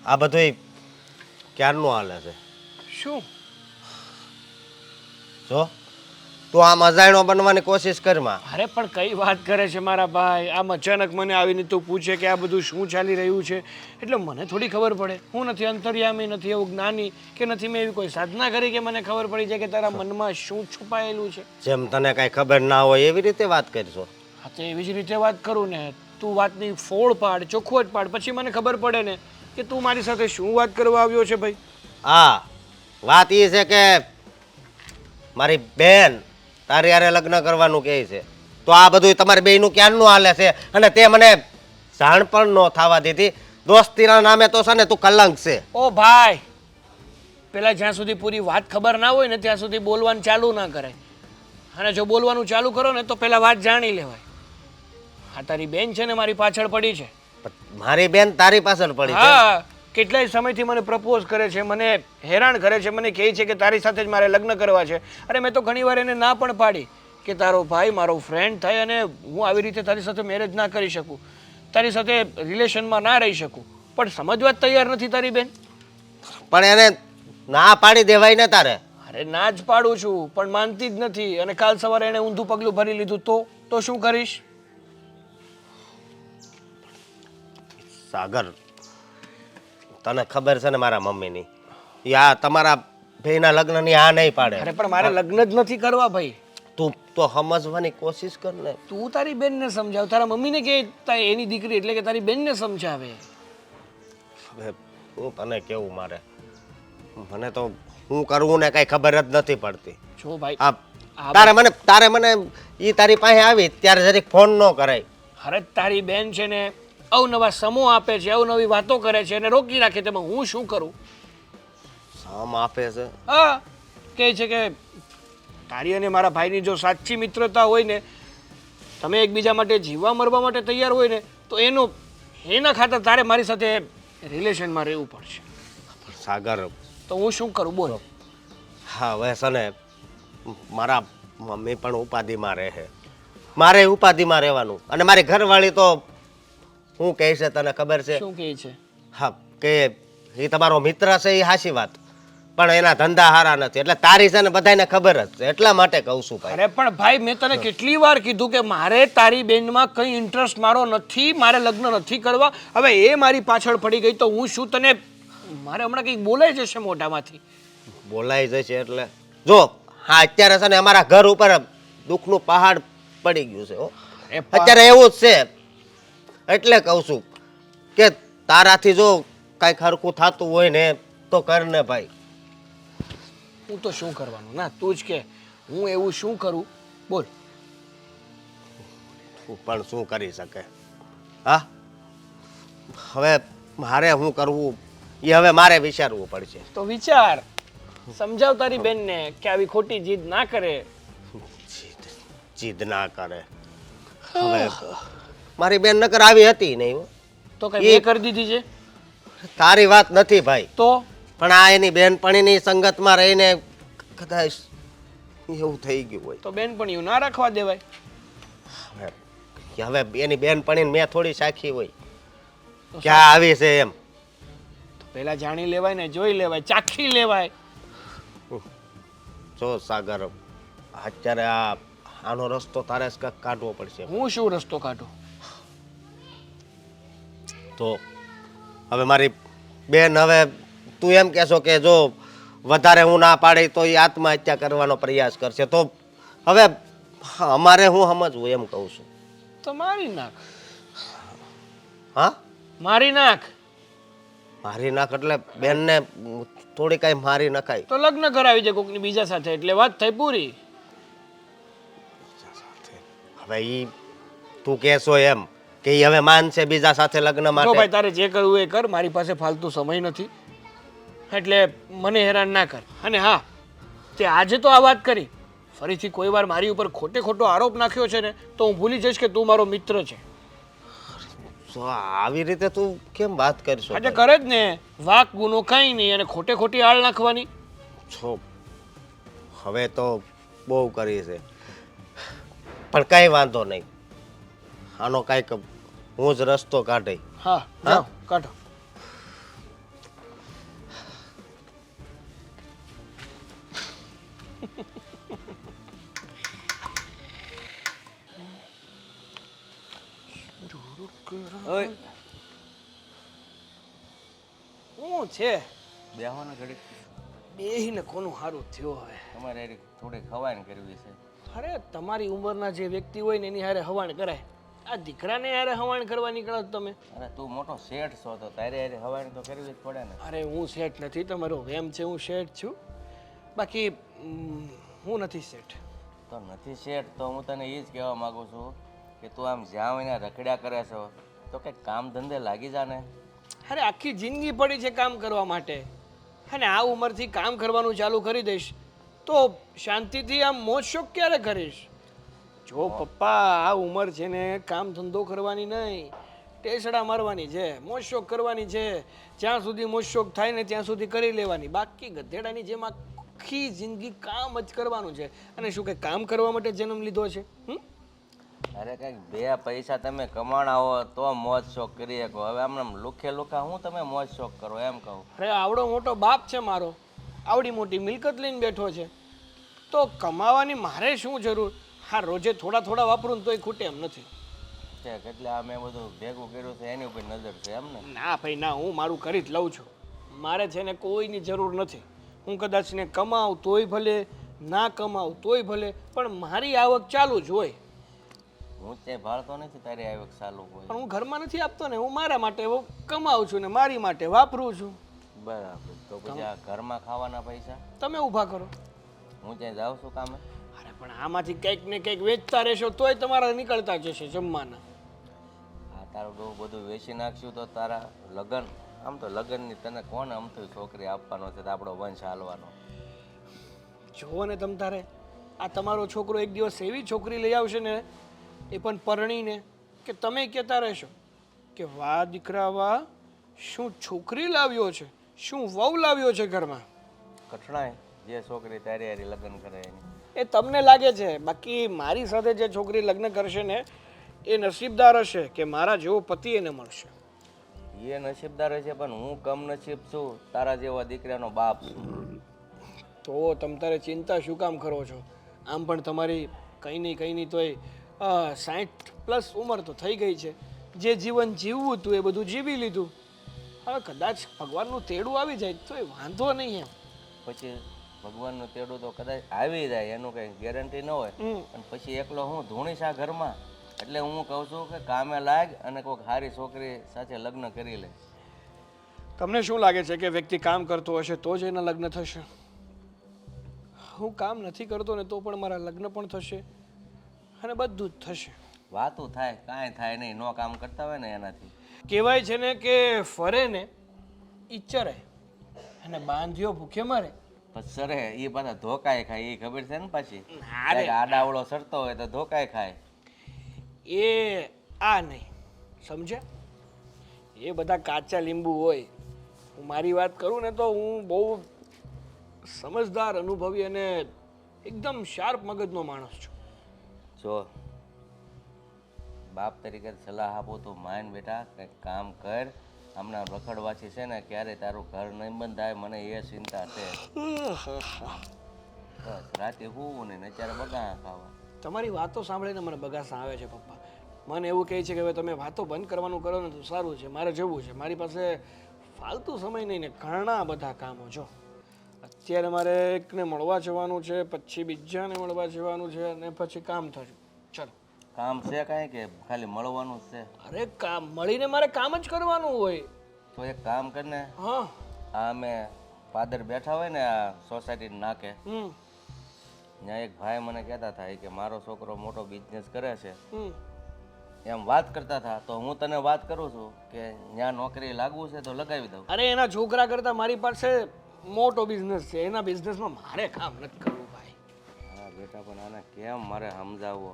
[SPEAKER 4] આ બધું ક્યારનું હાલે છે?
[SPEAKER 1] શું?
[SPEAKER 4] જો તું આમ અજાણ્યો બનવાની કોશિશ કરમાં.
[SPEAKER 1] અરે પણ કઈ વાત કરે છે મારા ભાઈ? આમ અચાનક મને આવીને તું પૂછે કે આ બધું શું ચાલી રહ્યું છે, એટલે મને થોડી ખબર પડે. હું નથી અંતર્યામી, નથી એવું જ્ઞાની કે નથી મેં એવી કોઈ સાધના કરી કે મને ખબર પડી જાય કે તારા મનમાં શું છુપાયેલું છે.
[SPEAKER 4] જેમ તને કાંઈ ખબર ના હોય એવી રીતે વાત કરશો.
[SPEAKER 1] હા, તો એવી જ રીતે વાત કરું ને. તું વાતની ફોડ પાડ, ચોખ્ખવટ પાડ, પછી મને ખબર પડે ને કે તું મારી સાથે શું વાત કરવા આવ્યો છે ભાઈ.
[SPEAKER 4] હા, વાત એ છે કે મારી બેન તારી હારે લગ્ન કરવાનું કહે છે, તો આ બધું તમારી બેયનું ક્યારનું હાલે છે અને તે મને જાણ પણ ન થવા દીધી. દોસ્તીના નામે તો છે ને તું કલંક છે.
[SPEAKER 1] ઓ ભાઈ, પેલા જ્યાં સુધી પૂરી વાત ખબર ના હોય ને ત્યાં સુધી બોલવાનું ચાલુ ના કરાય. અને જો બોલવાનું ચાલુ કરો ને તો પેલા વાત જાણી લેવાય. આ તારી બેન છે ને મારી પાછળ પડી છે.
[SPEAKER 4] પણ મારી બેન તારી પાછળ પડી છે.
[SPEAKER 1] હા, કેટલાય સમયથી મને પ્રપોઝ કરે છે, મને હેરાન કરે છે, મને કહે છે કે તારી સાથે જ મારે લગ્ન કરવા છે. અરે મેં તો ઘણીવાર એને ના પણ પાડી કે તારો ભાઈ મારો ફ્રેન્ડ થાય અને હું આવી રીતે તારી સાથે મેરેજ ના કરી શકું, તારી સાથે રિલેશનમાં ના રહી શકું. પણ સમજવા જ તૈયાર નથી તારી બેન.
[SPEAKER 4] પણ એને ના પાડી દેવાય ને તારે.
[SPEAKER 1] અરે ના જ પાડું છું પણ માનતી જ નથી. અને કાલ સવારે એને ઊંધું પગલું ભરી લીધું તો શું કરીશ?
[SPEAKER 4] સાગર, તને ખબર છે ને મારા મમ્મીની, યા તમારા ભાઈના લગ્નની આ નહીં પાડે.
[SPEAKER 1] અરે પણ મારે લગ્ન જ નથી કરવા ભાઈ.
[SPEAKER 4] તું તો સમજવાની કોશિશ કર ને.
[SPEAKER 1] તું તારી બેનને સમજાવ, તારા મમ્મીને કે એની દીકરી એટલે કે તારી બેનને સમજાવે.
[SPEAKER 4] હવે હું તને કેવું મારે, મને તો હું કરવું ને કઈ ખબર જ નથી પડતી.
[SPEAKER 1] જો ભાઈ
[SPEAKER 4] આ તારે મને ઈ તારી પાસે આવી ત્યારે જરીક ફોન ન કરાય.
[SPEAKER 1] અરે તારી બેન છે ને અવનવા સમૂહ આપે છે, અવનવી વાતો કરે છે અને રોકી રાખે, તેમાં હું શું કરું?
[SPEAKER 4] સામ આપે છે.
[SPEAKER 1] હા, કહે છે કે તારી અને મારા ભાઈની જો સાચી મિત્રતા હોય ને, તમે એકબીજા માટે જીવવા મરવા માટે તૈયાર હોય ને, તો એના ખાતર તારે મારી સાથે રિલેશનમાં રહેવું પડશે.
[SPEAKER 4] સાગર,
[SPEAKER 1] તો હું શું કરું બોલો?
[SPEAKER 4] હા હવે છે ને મારા મમ્મી પણ ઉપાધિમાં રહે, મારે ઉપાધિમાં રહેવાનું. અને મારી ઘરવાળી તો શું કહે છે તને ખબર છે?
[SPEAKER 1] શું કહે છે?
[SPEAKER 4] હા, કે એ તમારો મિત્ર છે એ હાચી વાત, પણ એના ધંધા હારા નથી. એટલે તારી છે ને બધાને ખબર જ છે, એટલા માટે કહું છું ભાઈ.
[SPEAKER 1] અરે પણ ભાઈ, મેં તને કેટલી વાર કીધું કે મારે તારી બેનમાં કંઈ ઇન્ટરેસ્ટ મારો નથી, મારે લગ્ન નથી કરવા. હવે એ મારી પાછળ પડી ગઈ તો હું શું તને, મારે હમણાં કંઈક બોલાઈ જશે મોઢામાંથી.
[SPEAKER 4] બોલાઈ જશે એટલે જો હા અત્યારે છે ને અમારા ઘર ઉપર દુઃખનું પહાડ પડી ગયું છે હો. અત્યારે એવું જ છે. એટલે કહું છું કે તારાથી જો કાંઈક હરખું થતું હોય ને તો કર ને ભાઈ.
[SPEAKER 1] હું તો શું કરવાનું? ના તું જ કે હું એવું શું કરું બોલ.
[SPEAKER 4] તું પણ શું કરી શકે? હા, હવે મારે શું કરવું એ હવે મારે વિચારવું પડશે.
[SPEAKER 1] તો વિચાર, સમજાવ તારી બેનને કે આવી ખોટી જીદ ના કરે.
[SPEAKER 4] જીદ ના કરે. હવે મારી બેન નકર આવી હતી નહીં હો.
[SPEAKER 1] તો કઈ મેં કરી દીધી છે?
[SPEAKER 4] તારી વાત નથી ભાઈ,
[SPEAKER 1] તો
[SPEAKER 4] પણ આ એની બેનપણીની સંગતમાં રહીને કદાચ એવું થઈ ગયું હોય.
[SPEAKER 1] તો બેનપણીયું ના રાખવા દેવાય.
[SPEAKER 4] હવે એની બેનપણીને મેં થોડી સાખી હોય ક્યાં આવી છે એમ.
[SPEAKER 1] તો પેલા જાણી લેવાય ને, જોઈ લેવાય, ચાખી લેવાય.
[SPEAKER 4] જો સાગર, અત્યારે આનો રસ્તો તારે જ કાંઈક કાઢવો પડશે.
[SPEAKER 1] હું શું રસ્તો કાઢું?
[SPEAKER 4] તો હવે મારી બેન, હવે તું એમ કહેશો કે જો વધારે હું ના પાડી તો એ આત્મહત્યા કરવાનો પ્રયાસ કરશે, તો હવે અમારે હું સમજવું એમ કહું છું.
[SPEAKER 1] તો મારી નાખ.
[SPEAKER 4] હા,
[SPEAKER 1] મારી નાખ.
[SPEAKER 4] મારી નાખ એટલે બેનને થોડી કાંઈ મારી નખાય.
[SPEAKER 1] તો લગ્ન કરાવી દે કોકની બીજા સાથે, એટલે વાત થઈ પૂરી.
[SPEAKER 4] હવે ઈ તું કહેશો એમ કે ઈ હવે માનશે બીજા સાથે લગ્ન
[SPEAKER 1] જો
[SPEAKER 4] માટે?
[SPEAKER 1] ભાઈ તારે જે કરવું એ કર, મારી પાસે ફાલતુ સમય નથી, એટલે મને હેરાન ના કર. અને હા, તે આજે તો આ વાત કરી, ફરીથી કોઈ વાર મારી ઉપર ખોટો આરોપ નાખ્યો છે ને તો હું ભૂલી જઈશ કે તું મારો મિત્ર છે.
[SPEAKER 4] તો આવી રીતે તું કેમ વાત કરશો?
[SPEAKER 1] આજે કરે જ ને, વાક ગુનો કાંઈ નહીં, અને ખોટી આળ નાખવાની.
[SPEAKER 4] છો હવે તો બહુ કરી છે, પણ કાંઈ વાંધો નહીં. આનો કાંઈક હું જ રસ્તો કાઢી.
[SPEAKER 1] હા, જાઓ કાઢો.
[SPEAKER 6] ઓય
[SPEAKER 1] શું છે?
[SPEAKER 6] બેહવાના ઘડી
[SPEAKER 1] બેહીને કોનું સારું થયો હવે?
[SPEAKER 6] તમારે એરી થોડી ખવાઈને કરવી છે.
[SPEAKER 1] અરે તમારી ઉંમરના જે વ્યક્તિ હોય ને એની હારે હવાણ કરાય, આ દીકરાને હારે હવાણ કરવા નીકળો છો તમે.
[SPEAKER 6] અરે તું મોટો શેઠ છો તો તારે એરી હવાઈને તો કરવી જ પડે ને.
[SPEAKER 1] અરે હું શેઠ નથી, તમારો વેમ છે હું શેઠ છું, બાકી હું નથી શેઠ.
[SPEAKER 6] તો નથી શેઠ તો હું તને એ જ કહેવા માગું છું કે તું આમ જ્યાં એને રખડ્યા કરે છો તો કંઈક કામ ધંધે લાગી જા ને.
[SPEAKER 1] અરે આખી જિંદગી પડી છે કામ કરવા માટે, અને આ ઉંમરથી કામ કરવાનું ચાલુ કરી દઈશ તો શાંતિથી આમ મોજ શોખ ક્યારે કરીશ? જો પપ્પા, આ ઉંમર છે ને કામ ધંધો કરવાની નહીં, ટેસડા મારવાની છે, મોજ શોખ કરવાની છે. જ્યાં સુધી મોજ શોખ થાય ને ત્યાં સુધી કરી લેવાની, બાકી ગધેડાની જેમ આખી જિંદગી કામ જ કરવાનું છે. અને શું કંઈ કામ કરવા માટે જન્મ લીધો છે?
[SPEAKER 6] અરે કંઈક બે પૈસા તમે કમાણા હો તો મોજ શોખ કરી શકો. હવે આમ લુખે લુખા હું તમે મોજ શોખ કરો એમ કહું.
[SPEAKER 1] અરે આવડો મોટો બાપ છે મારો, આવડી મોટી મિલકત લઈને બેઠો છે, તો કમાવાની મારે શું જરૂર? હા, રોજે થોડા વાપરું તોય ખૂટે એમ નથી.
[SPEAKER 6] એટલે આ મેં બધું ભેગું કર્યું છે એની ઉપર નજર છે એમ ને?
[SPEAKER 1] ના ભાઈ ના, હું મારું કરી જ લઉં છું. મારે છે ને કોઈની જરૂર નથી. હું કદાચ ને કમાવ તોય ભલે, ના કમાવ તોય ભલે, પણ મારી આવક ચાલુ જ હોય.
[SPEAKER 6] હું તે ભાળતો નથી તારી આવક ચાલુ હોય.
[SPEAKER 1] પણ હું ઘરમાં નથી આપતો ને, હું મારા માટે કમાઉં છું ને મારી માટે વાપરું છું.
[SPEAKER 6] બરાબર. તો પછી આ ઘરમાં ખાવાના પૈસા
[SPEAKER 1] તમે ઊભા કરો.
[SPEAKER 6] હું ત્યાં જાઉં છું કામે.
[SPEAKER 1] અરે પણ આમાંથી કંઈક ને કંઈક વેચતા રહેશો તોય તમારા નીકળતા જશે જમવાના.
[SPEAKER 6] આ તારું બહુ બધું વેચી નાખશું તો તારા લગ્ન, આમ તો લગ્નની તને કોણ અમથી છોકરી આપવાનો છે તો આપણો વંશ હાલવાનો.
[SPEAKER 1] જુઓ ને તમ તારે, આ તમારો છોકરો એક દિવસ એવી છોકરી લઈ આવશે ને, એ પણ પરણીને, કે તમે કહેતા રહેશો કે વાહ દીકરા વાહ, શું છોકરી લાવ્યો છે, શું વહુ લાવ્યો છે ઘરમાં.
[SPEAKER 6] કઠણાય જે છોકરી તારી હારી લગ્ન કરે એની.
[SPEAKER 1] એ તમને લાગે છે, બાકી મારી સાથે જે છોકરી લગ્ન કરશે ને એ નસીબદાર હશે કે મારા જેવો પતિ એને મળશે.
[SPEAKER 6] એ નસીબદાર છે પણ હું કમ નસીબ છું, તારા જેવા દીકરાનો બાપ છું.
[SPEAKER 1] તો તમ તારે ચિંતા શું કામ કરો છો? આમ પણ તમારી કંઈ નહીં તોય 60+ ઉંમર તો થઈ ગઈ છે. જે જીવન જીવવું હતું એ બધું જીવી લીધું. હવે કદાચ ભગવાનનું તેડું આવી જાય તો એ વાંધો નહીં એમ.
[SPEAKER 6] પછી ભગવાનનું તેડું તો કદાચ આવી જાય એનું કંઈ ગેરંટી ન હોય. અને પછી એકલો હું ધૂણીશ આ ઘરમાં. એટલે હું કહું છું કે કામે લાગ અને કોઈક સારી છોકરી સાથે લગ્ન કરી લે.
[SPEAKER 1] તમને શું લાગે છે કે વ્યક્તિ કામ કરતો હશે તો જ એના લગ્ન થશે? હું કામ નથી કરતો ને તો પણ મારા લગ્ન પણ થશે અને બધું જ થશે.
[SPEAKER 6] વાતું થાય, કાંઈ થાય નહીં. નો કામ કરતા હોય ને એનાથી.
[SPEAKER 1] કહેવાય છે ને કે ફરે ને ઈચ્ચરે અને બાંધ્યો ભૂખે મરે.
[SPEAKER 6] પછી સરે એ પાછા ધોકાય ખાય એ ખબર છે ને પાછી.
[SPEAKER 1] અરે
[SPEAKER 6] આડાવડો સરતો હોય તો ધોકાય ખાય.
[SPEAKER 1] એ આ નહીં સમજ્યા? એ બધા કાચા લીંબુ હોય. હું મારી વાત કરું ને તો હું બહુ સમજદાર, અનુભવી અને એકદમ શાર્પ મગજનો માણસ છું.
[SPEAKER 6] જો બાપ તરીકે સલાહ આપો તો માન બેટા કંઈક કામ કર. હમણાં રખડવાથી છે ને ક્યારે તારું ઘર નહીં બંધાય મને એ ચિંતા છે. બસ રાતે હું ને અત્યારે બગા ખાવા.
[SPEAKER 1] તમારી વાતો સાંભળીને મને બગાસા આવે છે પપ્પા. મને એવું કહે છે કે હવે તમે વાતો બંધ કરવાનું કરો ને તો સારું છે. મારે જવું છે. મારી પાસે ફાલતુ સમય નહીં ને ઘણા બધા કામો. જો અત્યારે મારે એકને મળવા જવાનું છે, પછી બીજાને મળવા જવાનું છે અને પછી કામ થશે. ચલો.
[SPEAKER 6] કામ છે કાંઈ કે ખાલી મળવાનું જ છે?
[SPEAKER 1] અરે કામ મળીને મારે કામ જ કરવાનું હોય.
[SPEAKER 6] તો એક કામ કરને,
[SPEAKER 1] હા.
[SPEAKER 6] આ અમે પાદર બેઠા હોય ને આ સોસાયટી નાકે, ત્યાં એક ભાઈ મને કહેતા હતા કે મારો છોકરો મોટો બિઝનેસ કરે છે એમ વાત કરતા હતા. તો હું તને વાત કરું છું કે ત્યાં નોકરી લાગવું છે તો લગાવી દઉં.
[SPEAKER 1] અરે એના છોકરા કરતાં મારી પાસે મોટો બિઝનેસ છે. એના બિઝનેસમાં મારે કામ નથી કરવું ભાઈ.
[SPEAKER 6] હા બેટા પણ આને કેમ મારે સમજાવવો?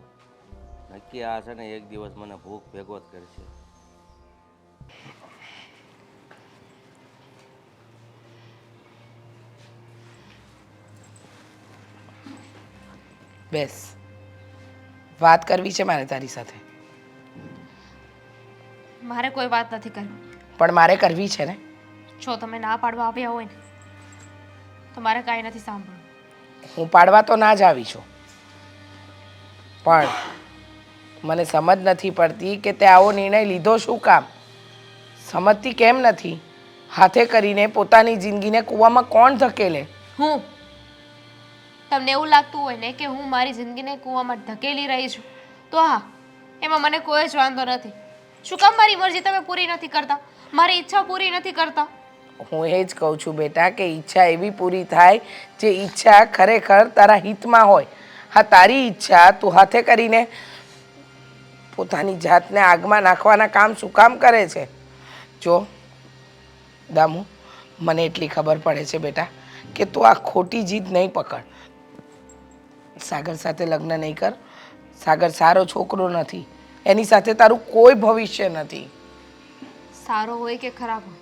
[SPEAKER 6] નક્કી આ છે ને એક દિવસ મને ભૂખ ભેગો જ કરશે.
[SPEAKER 3] બેસ, વાત કરવી છે મારે તારી સાથે.
[SPEAKER 2] મારે કોઈ વાત નથી કરવી.
[SPEAKER 3] પણ મારે કરવી છે ને.
[SPEAKER 2] જો તમે ના પાડવા આવ્યા હોય ને તો મારે કાંઈ નથી સાંભળવું.
[SPEAKER 3] હું પાડવા તો ના જ આવી છું, પણ મને સમજ નથી પડતી કે તે આવો નિર્ણય લીધો શું કામ? સમજતી કેમ નથી? હાથે કરીને પોતાની જિંદગીને કૂવામાં કોણ ધકેલે?
[SPEAKER 2] હું તમને એવું લાગતું હોય ને કે હું મારી જિંદગીને કૂવામાં ધકેલી રહી છું તો હા, એમાં મને કોઈ જ વાંધો નથી. શું કામ મારી મરજી તમે પૂરી નથી કરતા? મારી ઈચ્છા પૂરી નથી કરતા?
[SPEAKER 3] હું એ જ કહું છું બેટા કે ઈચ્છા એવી પૂરી થાય જે ઈચ્છા ખરેખર તારા હિતમાં હોય. હા, તારી ઈચ્છા તું હાથે કરીને પોતાની જાતને આગમાં નાખવાના કામ શું કામ કરે છે? જો દામુ, મને એટલી ખબર પડે છે બેટા કે તું આ ખોટી જીદ નહીં પકડ. સાગર સાથે લગ્ન નહીં કર. સાગર સારો છોકરો નથી. એની સાથે તારું કોઈ ભવિષ્ય નથી.
[SPEAKER 2] સારો હોય કે ખરાબ હોય,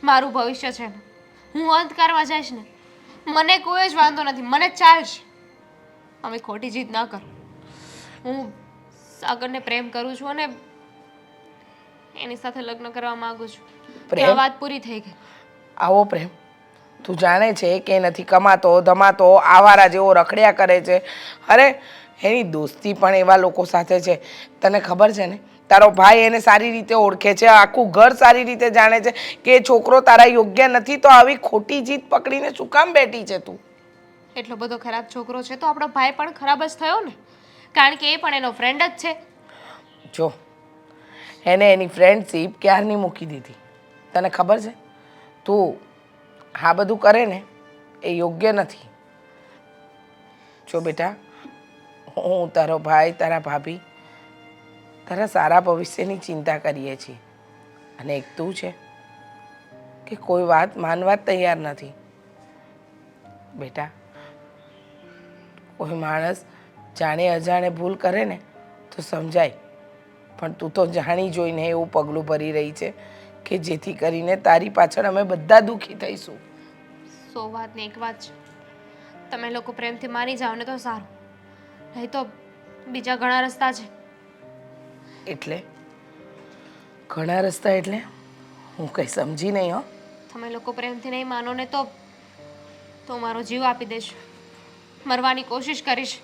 [SPEAKER 2] મારું ભવિષ્ય છે ને. હું અંત કરવા જઈશ ને મને કોઈ જ વાંધો નથી. મને ચાલશે. અમે ખોટી જીદ ના કરો. હું સાગરને પ્રેમ કરું છું અને એની સાથે લગ્ન કરવા માંગુ છું. આ વાત પૂરી થઈ ગઈ.
[SPEAKER 3] આવો પ્રેમ તું જાણે છે કે નથી કમાતો ધમાતો આવારા જેવો રખડ્યા કરે છે. અરે એની દોસ્તી પણ એવા લોકો સાથે છે. તને ખબર છે ને, તારો ભાઈ એને સારી રીતે ઓળખે છે, આખું ઘર સારી રીતે જાણે છે કે એ છોકરો તારા યોગ્ય નથી, તો આવી ખોટી જીત પકડીને શું કામ બેઠી છે તું?
[SPEAKER 2] એટલો બધો ખરાબ છોકરો છે તો આપણો ભાઈ પણ ખરાબ જ થયો ને, કારણ કે એ પણ એનો ફ્રેન્ડ જ છે.
[SPEAKER 3] જો એને એની ફ્રેન્ડશીપ ક્યારની મૂકી દીધી. તને ખબર છે, તું આ બધું કરે ને એ યોગ્ય નથી. જો બેટા, હું, તારો ભાઈ, તારા ભાભી તારા સારા ભવિષ્યની ચિંતા કરીએ છીએ, અને એક તું છે કે કોઈ વાત માનવા જ તૈયાર નથી. બેટા, કોઈ માણસ જાણે અજાણે ભૂલ કરે ને તો સમજાય, પણ તું તો જાણી જોઈને એવું પગલું ભરી રહી છે કે જેથી કરીને તારી પાછળ અમે બધા દુઃખી થઈશું.
[SPEAKER 2] 100 વાતની એક વાત છે, તમે લોકો પ્રેમથી માની જાઓ ને તો સારું, નહીં તો બીજા ઘણા રસ્તા છે.
[SPEAKER 3] એટલે ઘણા રસ્તા એટલે હું કંઈ સમજી નહીં હો.
[SPEAKER 2] તમે લોકો પ્રેમથી નહીં માનો ને તો મારો જીવ આપી દઈશ, મરવાની કોશિશ કરીશ,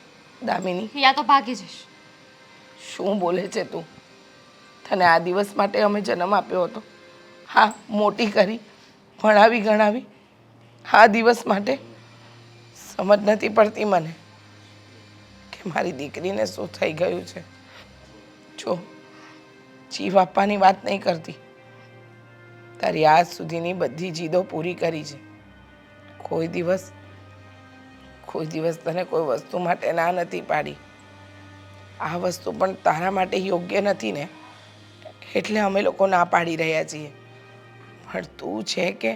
[SPEAKER 3] દામિની,
[SPEAKER 2] યા તો ભાગી જઈશ.
[SPEAKER 3] શું બોલે છે તું? તને આ દિવસ માટે અમે જન્મ આપ્યો હતો, હા, મોટી કરી, ભણાવી ગણાવી, આ દિવસ માટે? સમજ નથી પડતી મને કે મારી દીકરીને શું થઈ ગયું છે. જો જીવ આપવાની વાત નહીં કરતી, તારી આજ સુધીની બધી જીદો પૂરી કરી છે. કોઈ દિવસ તને કોઈ વસ્તુ માટે ના નથી પાડી. આ વસ્તુ પણ તારા માટે યોગ્ય નથી ને, એટલે અમે લોકો ના પાડી રહ્યા છીએ. પણ તું છે કે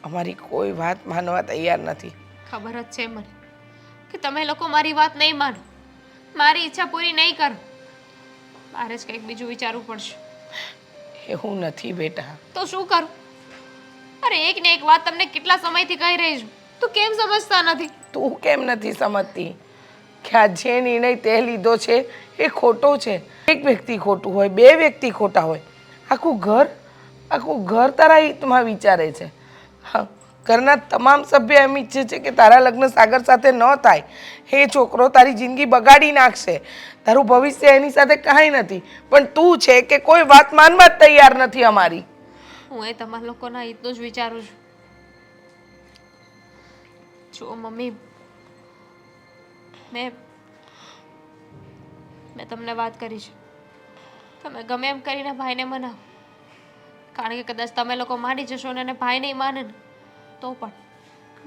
[SPEAKER 3] અમારી કોઈ વાત માનવા તૈયાર નથી.
[SPEAKER 2] ખબર જ છે મને કે તમે લોકો મારી વાત નહીં માનો, મારી ઈચ્છા પૂરી નહીં કરો. મારે જ કંઈક બીજું વિચારવું પડશે.
[SPEAKER 3] એવું નથી બેટા.
[SPEAKER 2] તો શું કરું? અરે એક ને એક વાત તમને કેટલા સમયથી કહી રહી છું, તું કેમ સમજતા નથી?
[SPEAKER 3] તું કેમ નથી સમજતી કે આ જે નિર્ણય તે લીધો છે એ ખોટો છે? એક વ્યક્તિ ખોટું હોય, બે વ્યક્તિ ખોટા હોય, આખું ઘર તારા હિતમાં વિચારે છે. હા, ઘરના તમામ સભ્ય એમ ઈચ્છે છે કે તારા લગ્ન સાગર સાથે ન થાય. એ છોકરો તારી જિંદગી બગાડી નાખશે, તારું ભવિષ્ય એની સાથે કાંઈ નથી. પણ તું છે કે કોઈ વાત માનવા જ તૈયાર નથી અમારી.
[SPEAKER 2] હું એ તમારા લોકોના હિતનું જ વિચારું છું. જો મમ્મી, મેં તમને વાત કરી છે, તમે ગમે એમ કરીને ભાઈને મનાવો, કારણ કે કદાચ તમે લોકો માની જશો ને ભાઈ નહીં માને ને તો પણ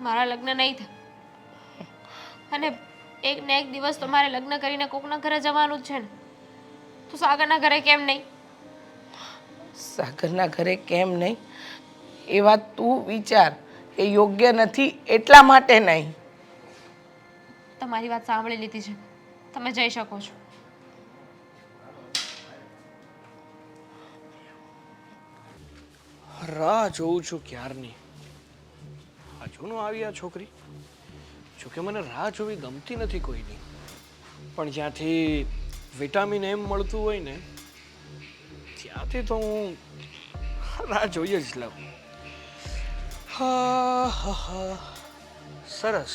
[SPEAKER 2] મારા લગ્ન નહીં થાય. અને એક ને એક દિવસ તો મારે લગ્ન કરીને કોકના ઘરે જવાનું જ છે ને, તો સાગરના ઘરે કેમ નહીં?
[SPEAKER 3] સાગરના ઘરે કેમ નહીં એ વાત તું વિચાર. એ યોગ્ય નથી એટલા માટે નહીં.
[SPEAKER 2] તમારી વાત સાંભળી લીધી છે, તમે જઈ શકો છો.
[SPEAKER 1] રાહ જોઉં છું ક્યારની. હજુ નો આવી આ છોકરી. જોકે મને રાહ જોવી ગમતી નથી કોઈની, પણ જ્યાંથી વિટામિન એમ મળતું હોય ને ત્યાંથી તો હું રાહ જોઈએ જ લઉં. હા હા હા, સરસ.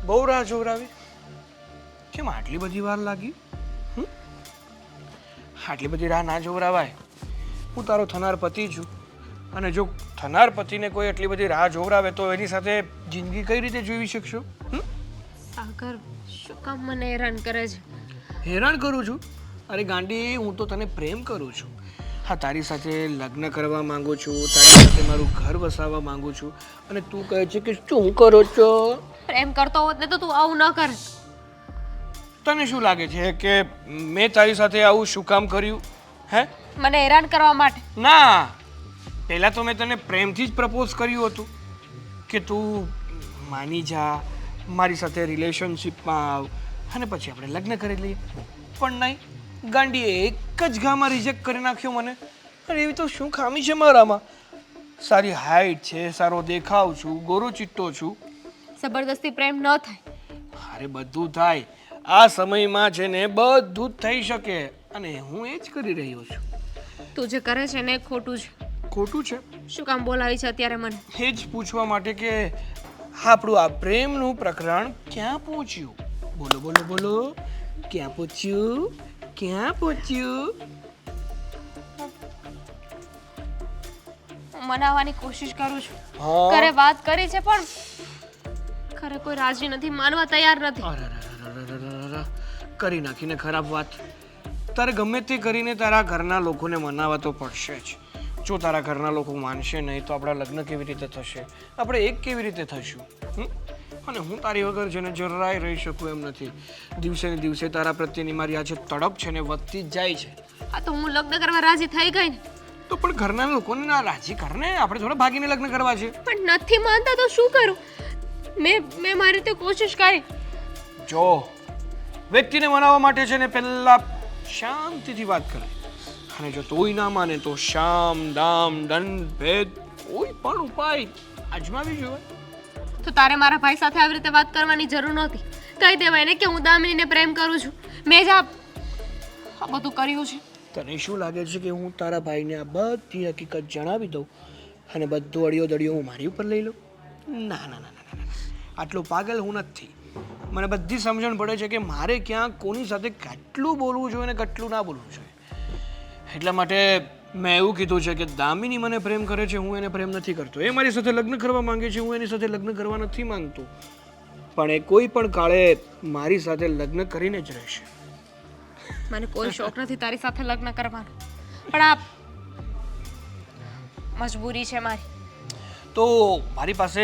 [SPEAKER 1] બહુ રાહ જોવરાવી. કેમ આટલી બધી વાર લાગી? આટલી બધી રાહ ના જોવરાવાય. હું તારો થનાર પતિ છું, અને જો થનાર પતિને કોઈ એટલી બધી રાહ જોવરાવે તો એની સાથે જિંદગી કઈ રીતે જીવી શકશો?
[SPEAKER 2] સાગર, શું કામ મને હેરાન કરે છે?
[SPEAKER 1] હેરાન કરું છું? અરે ગાંડી, હું તો તને પ્રેમ કરું છું. હા, તારી સાથે લગ્ન કરવા માંગુ છું, તારી સાથે મારું ઘર વસાવવા માંગુ છું, અને તું કહે છે કે શું કરો છો?
[SPEAKER 2] પ્રેમ કરતો હોત ને તો તું આવું ન કરે.
[SPEAKER 1] તને શું લાગે છે કે મેં તારી સાથે આવું શું કામ કર્યું? હે?
[SPEAKER 2] મને હેરાન કરવા માટે?
[SPEAKER 1] ના, પહેલાં તો મેં તને પ્રેમથી જ પ્રપોઝ કર્યું હતું કે તું માની જા, મારી સાથે રિલેશનશિપમાં આવ, અને પછી આપણે લગ્ન કરી લઈએ. પણ નહીં, ગાંડીએ એક જ ઘામાં રિજેક્ટ કરી નાખ્યો મને. અરે એવી તો શું ખામી છે મારામાં? સારી હાઈટ છે, સારો દેખાવ છું, ગોરો ચિટ્ટો છું.
[SPEAKER 2] જબરદસ્તી પ્રેમ ન થાય.
[SPEAKER 1] અરે બધું થાય. આ સમયમાં છે ને બધું જ થઈ શકે, અને હું એ જ કરી રહ્યો છું.
[SPEAKER 2] તું જે કરે છે ને એ ખોટું છે.
[SPEAKER 1] ખોટું છે?
[SPEAKER 2] શું કામ બોલાવી છે અત્યારે મને?
[SPEAKER 1] એ જ પૂછવા માટે કે આપણું આ પ્રેમનું પ્રકરણ ક્યાં પહોંચ્યું. બોલો બોલો બોલો, ક્યાં પહોંચ્યું? ક્યાં પહોંચ્યું?
[SPEAKER 2] હું મનાવવાની કોશિશ કરું છું,
[SPEAKER 1] હા.
[SPEAKER 2] ઘરે વાત કરી છે પણ ઘરે કોઈ રાજી નથી, માનવા તૈયાર નથી.
[SPEAKER 1] અરરરરરરરરરર. કરી નાખીને ખરાબ વાત. તારે ગમે તે કરીને તારા ઘરના લોકોને મનાવવા તો પડશે જ. જો તારા ઘરના લોકો માનશે નહીં તો આપણા લગ્ન કેવી રીતે થશે? આપણે એક કેવી રીતે થઈશું? અને હું તારી વગર છે ને જરાય રહી શકું એમ નથી. દિવસે ને દિવસે તારા પ્રત્યેની મારી આ જે તડપ છે ને વધતી જ જાય છે.
[SPEAKER 2] આ તો હું લગ્ન કરવા રાજી થઈ ગઈ ને,
[SPEAKER 1] તો પણ ઘરના લોકોને ના રાજી કરને, આપણે થોડા ભાગીને લગ્ન કરવા છે.
[SPEAKER 2] પણ નથી માનતા તો શું કરું? મેં મારી રીતે કોશિશ કરી.
[SPEAKER 1] જો વ્યક્તિને મનાવવા માટે છે ને પહેલા શાંતિથી વાત કરાય, અને જો તોય ના માને તો શામ દામ દંડ ભેદ કોઈ પણ ઉપાય અજમાવી જોવાય.
[SPEAKER 2] તો તારે મારા ભાઈ સાથે આવી રીતે વાત કરવાની જરૂર નહોતી. કહી દેવાય ને કે હું દામિનીને પ્રેમ કરું છું. મેં જ આ બધું કર્યું છે.
[SPEAKER 1] તને શું લાગે છે કે હું તારા ભાઈને આ બધી હકીકત જણાવી દઉં અને બધો અડિયો દડિયો હું મારી ઉપર લઈ લઉં? ના ના ના ના ના, આટલો પાગલ હું નથી. મને બધી સમજણ પડે છે કે મારે ક્યાં કોની સાથે કેટલું બોલવું જોઈએ ને કેટલું ના બોલવું જોઈએ. એટલા માટે મેં એવું કીધું છે કે દામિની મને પ્રેમ કરે છે, હું એને પ્રેમ નથી કરતો. એ મારી સાથે લગ્ન કરવા માંગે છે, હું એની સાથે લગ્ન કરવા નથી માંગતો. પણ એ કોઈ પણ કાળે મારી સાથે લગ્ન કરીને જ રહેશે.
[SPEAKER 2] મને કોઈ શોખ નથી તારી સાથે લગ્ન કરવાનો, પણ આ મજબૂરી છે મારી.
[SPEAKER 1] તો મારી પાસે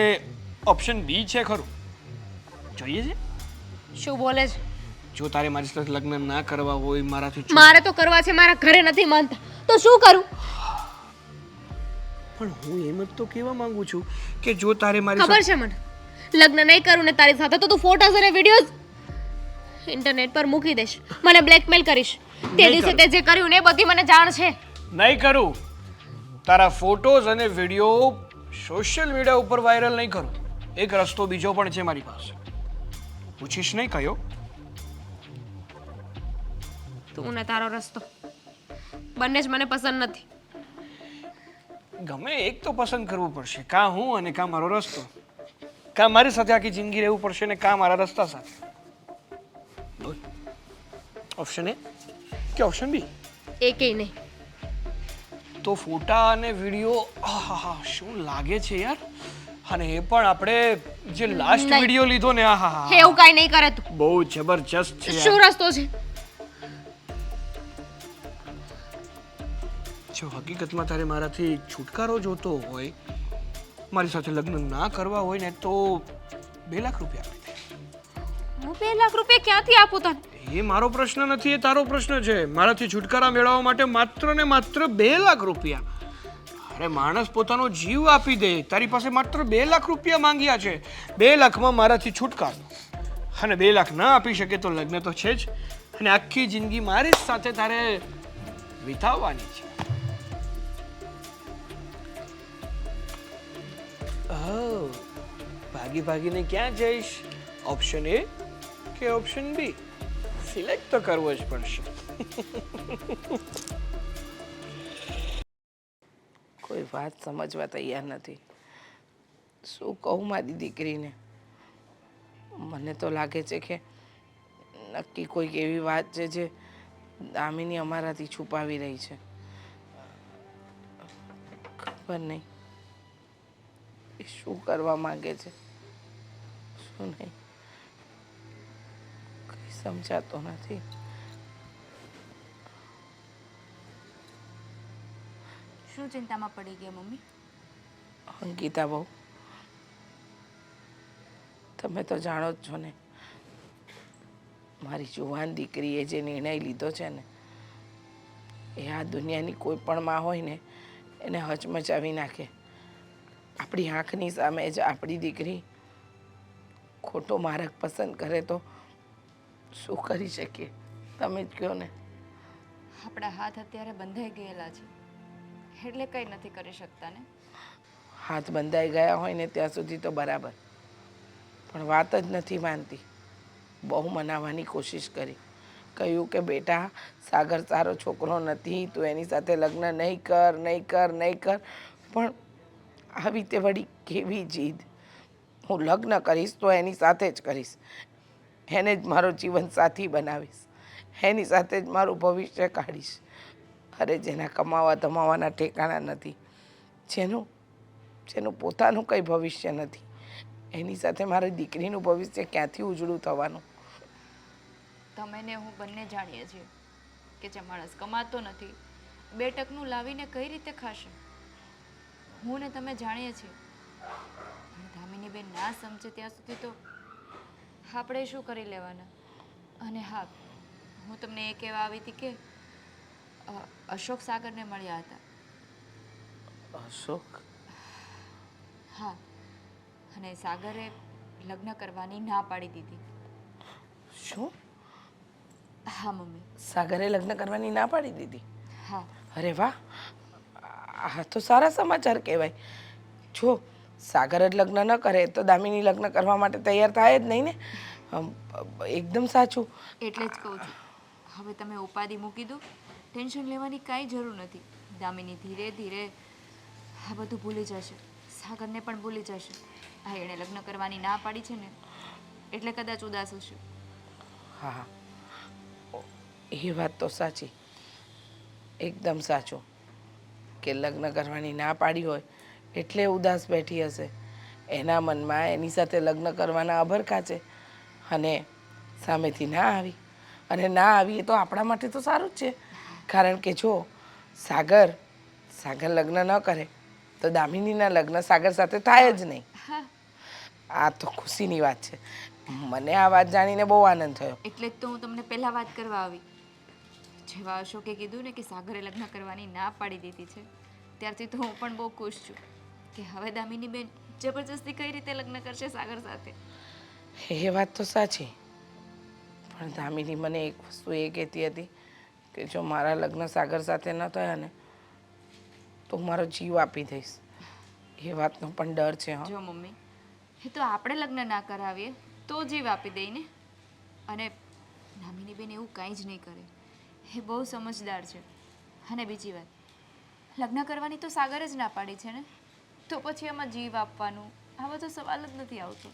[SPEAKER 1] ઓપ્શન બી છે ખરું? જોઈએ છે?
[SPEAKER 2] શું બોલે છે?
[SPEAKER 1] જો તારે મારી સાથે લગ્ન ના કરવા હોય, મારાથી
[SPEAKER 2] મારે તો કરવા છે, મારા ઘરે નથી માનતા, તો શું કરું?
[SPEAKER 1] પણ હું એમ જ તો કહેવા માંગુ છું કે જો તારે મારી
[SPEAKER 2] ખબર છે મને, લગ્ન નહીં કરું ને તારી સાથે તો તું ફોટોસ અને વિડીયોઝ ઇન્ટરનેટ પર મૂકી દઈશ, મને બ્લેકમેલ કરીશ. તે દિવસે તે જે કર્યું ને એ બધી મને જાણ છે.
[SPEAKER 1] નહીં કરું. તારા ફોટોઝ અને વિડીયો સોશિયલ મીડિયા ઉપર વાયરલ નહીં કરું. એક રસ્તો બીજો પણ છે મારી પાસે. પૂછીશ નહીં કયો?
[SPEAKER 2] તું ને તારો રસ્તો બંને જ મને પસંદ નથી.
[SPEAKER 1] ગમે એક તો પસંદ કરવું પડશે, કાં હું અને કાં મારો રસ્તો. કાં મારી સાથે આખી જિંદગી રહેવું પડશે ને કાં મારા રસ્તા સાથે. બોલ, ઓપ્શન એ કે ઓપ્શન બી?
[SPEAKER 2] એકેય નહીં.
[SPEAKER 1] તો ફોટા અને વિડીયો, આહાહા શું લાગે છે યાર. અને એ પણ આપણે જે લાસ્ટ
[SPEAKER 2] નહીં.
[SPEAKER 1] વિડીયો લીધો ને, આહાહા
[SPEAKER 2] એવું કાંઈ નહીં કરે તું.
[SPEAKER 1] બહુ જબરજસ્ત છે
[SPEAKER 2] શું
[SPEAKER 1] યાર.
[SPEAKER 2] રસ્તો છે?
[SPEAKER 1] જો હકીકતમાં તારે મારાથી છુટકારો જોતો હોય, મારી સાથે લગ્ન ના કરવા હોય ને તો 2 લાખ રૂપિયા આપી દે.
[SPEAKER 2] હું 2 લાખ રૂપિયા ક્યાંથી આપું તને?
[SPEAKER 1] એ મારો પ્રશ્ન નથી, એ તારો પ્રશ્ન છે. મારાથી છુટકારા મેળવવા માટે માત્ર ને માત્ર 2 લાખ રૂપિયા. અરે માણસ પોતાનો જીવ આપી દે, તારી પાસે માત્ર 2 લાખ રૂપિયા માંગ્યા છે. 2 લાખમાં મારાથી છુટકારો, અને 2 લાખ ના આપી શકે તો લગ્ન તો છે જ, અને આખી જિંદગી મારી જ સાથે તારે વિતાવવાની છે. ઓહ, ભાગી ભાગીને ક્યાં જઈશ? ઓપ્શન એ કે ઓપ્શન બી? સિલેક્ટ તો કરવો જ પડશે.
[SPEAKER 3] કોઈ વાત સમજવા તૈયાર નથી. શું કહું મારી દીકરીને? મને તો લાગે છે કે નક્કી કોઈક એવી વાત છે જે દામિની અમારાથી છુપાવી રહી છે. ખબર નહીં એ શું કરવા માંગે છે, શું નહીં, કંઈ સમજાતો નથી.
[SPEAKER 5] શું ચિંતામાં પડી ગયા મમ્મી?
[SPEAKER 3] અંકિતા બહુ, તમે તો જાણો જ છો ને, મારી જુવાન દીકરીએ જે નિર્ણય લીધો છે ને એ આ દુનિયાની કોઈ પણ માં હોય ને એને હચમચાવી નાખે. આપણી આંખની સામે જ આપણી દીકરી ખોટો માર્ગ પસંદ કરે તો શું કરી શકીએ? તમે જ કહો ને.
[SPEAKER 5] આપણા હાથ અત્યારે બંધાઈ ગયેલા છે એટલે કંઈ નથી કરી શકતા ને.
[SPEAKER 3] હાથ બંધાઈ ગયા હોય ને ત્યાં સુધી તો બરાબર, પણ વાત જ નથી માનતી. બહુ મનાવવાની કોશિશ કરી, કહ્યું કે બેટા સાગર સારો છોકરો નથી, તું એની સાથે લગ્ન નહીં કર નહીં કર નહીં કર. પણ આવી તે વળી કેવી જીદ! હું લગ્ન કરીશ તો એની સાથે જ કરીશ. એને જ મારો જીવન સાથી બનાવીશ, એની સાથે જ મારું ભવિષ્ય કાઢીશ. અરે જેના કમાવા ધમાવાના ઠેકાણા નથી, જેનું પોતાનું કંઈ ભવિષ્ય નથી, એની સાથે મારી દીકરીનું ભવિષ્ય ક્યાંથી ઉજળું થવાનું?
[SPEAKER 5] તમે ને હું બંને જાણીએ છીએ કે જે માણસ કમાતો નથી બે ટકનું લાવીને કઈ રીતે ખાશે. હું ને તમે જાણીએ છીએ, પણ દામિની બેન ના સમજે ત્યાં સુધી તો આપણે શું કરી લેવાના. અને હા, હું તમને એ કહેવા આવી હતી કે અશોક સાગરને મળ્યા હતા.
[SPEAKER 3] અશોક?
[SPEAKER 5] હા, અને સાગરે લગ્ન કરવાની ના પાડી દીધી.
[SPEAKER 3] શું?
[SPEAKER 5] હા મમ્મી.
[SPEAKER 3] સાગરે લગ્ન કરવાની ના પાડી દીધી?
[SPEAKER 5] હા.
[SPEAKER 3] અરે વાહ, આ તો સારા સમાચાર કહેવાય. જો સાગર જ લગ્ન ન કરે તો દામિની લગ્ન કરવા માટે તૈયાર થાય જ નહીં ને. એકદમ સાચું.
[SPEAKER 5] એટલે જ કહું છું, હવે તમે ઉપાધિ મૂકી દો, ટેન્શન લેવાની કાંઈ જરૂર નથી. દામિની ધીરે ધીરે આ બધું ભૂલી જશે, સાગરને પણ ભૂલી જશે. હા, એણે લગ્ન કરવાની ના પાડી છે ને એટલે કદાચ ઉદાસ હશે.
[SPEAKER 3] હા, એ વાત તો સાચી, એકદમ સાચું કે લગ્ન કરવાની ના પાડી હોય એટલે ઉદાસ બેઠી હશે. એના મનમાં એની સાથે લગ્ન કરવાના અભરખા છે અને સામેથી ના આવી. અને ના આવી એ તો આપણા માટે તો સારું જ છે, કારણ કે જો સાગર લગ્ન ન કરે તો દામિનીના લગ્ન સાગર સાથે થાય જ નહીં. આ તો ખુશીની વાત છે. મને આ વાત જાણીને બહુ આનંદ થયો.
[SPEAKER 5] એટલે જ તો હું તમને પહેલાં વાત કરવા આવી. જેવા અશોકે કીધું ને કે સાગરે લગ્ન કરવાની ના પાડી દીધી છે, ત્યારથી તો હું પણ બહુ ખુશ છું કે હવે દામિની બેન જબરજસ્તી કઈ રીતે લગ્ન કરશે સાગર સાથે.
[SPEAKER 3] એ વાત તો સાચી, પણ દામિની મને એક વસ્તુ એ કહેતી હતી કે જો મારા લગ્ન સાગર સાથે ન થયા ને તો મારો જીવ આપી દઈશ. એ વાતનો પણ ડર છે. હા,
[SPEAKER 5] જો મમ્મી, એ તો આપણે લગ્ન ના કરાવીએ તો જીવ આપી દઈ ને. અને દામિની બેન એવું કાંઈ જ નહીં કરે, એ બહુ સમજદાર છે. અને બીજી વાત, લગ્ન કરવાની તો સાગર જ ના પાડી છે ને, તો પછી એમાં જીવ આપવાનું આ બધો સવાલ જ નથી આવતો.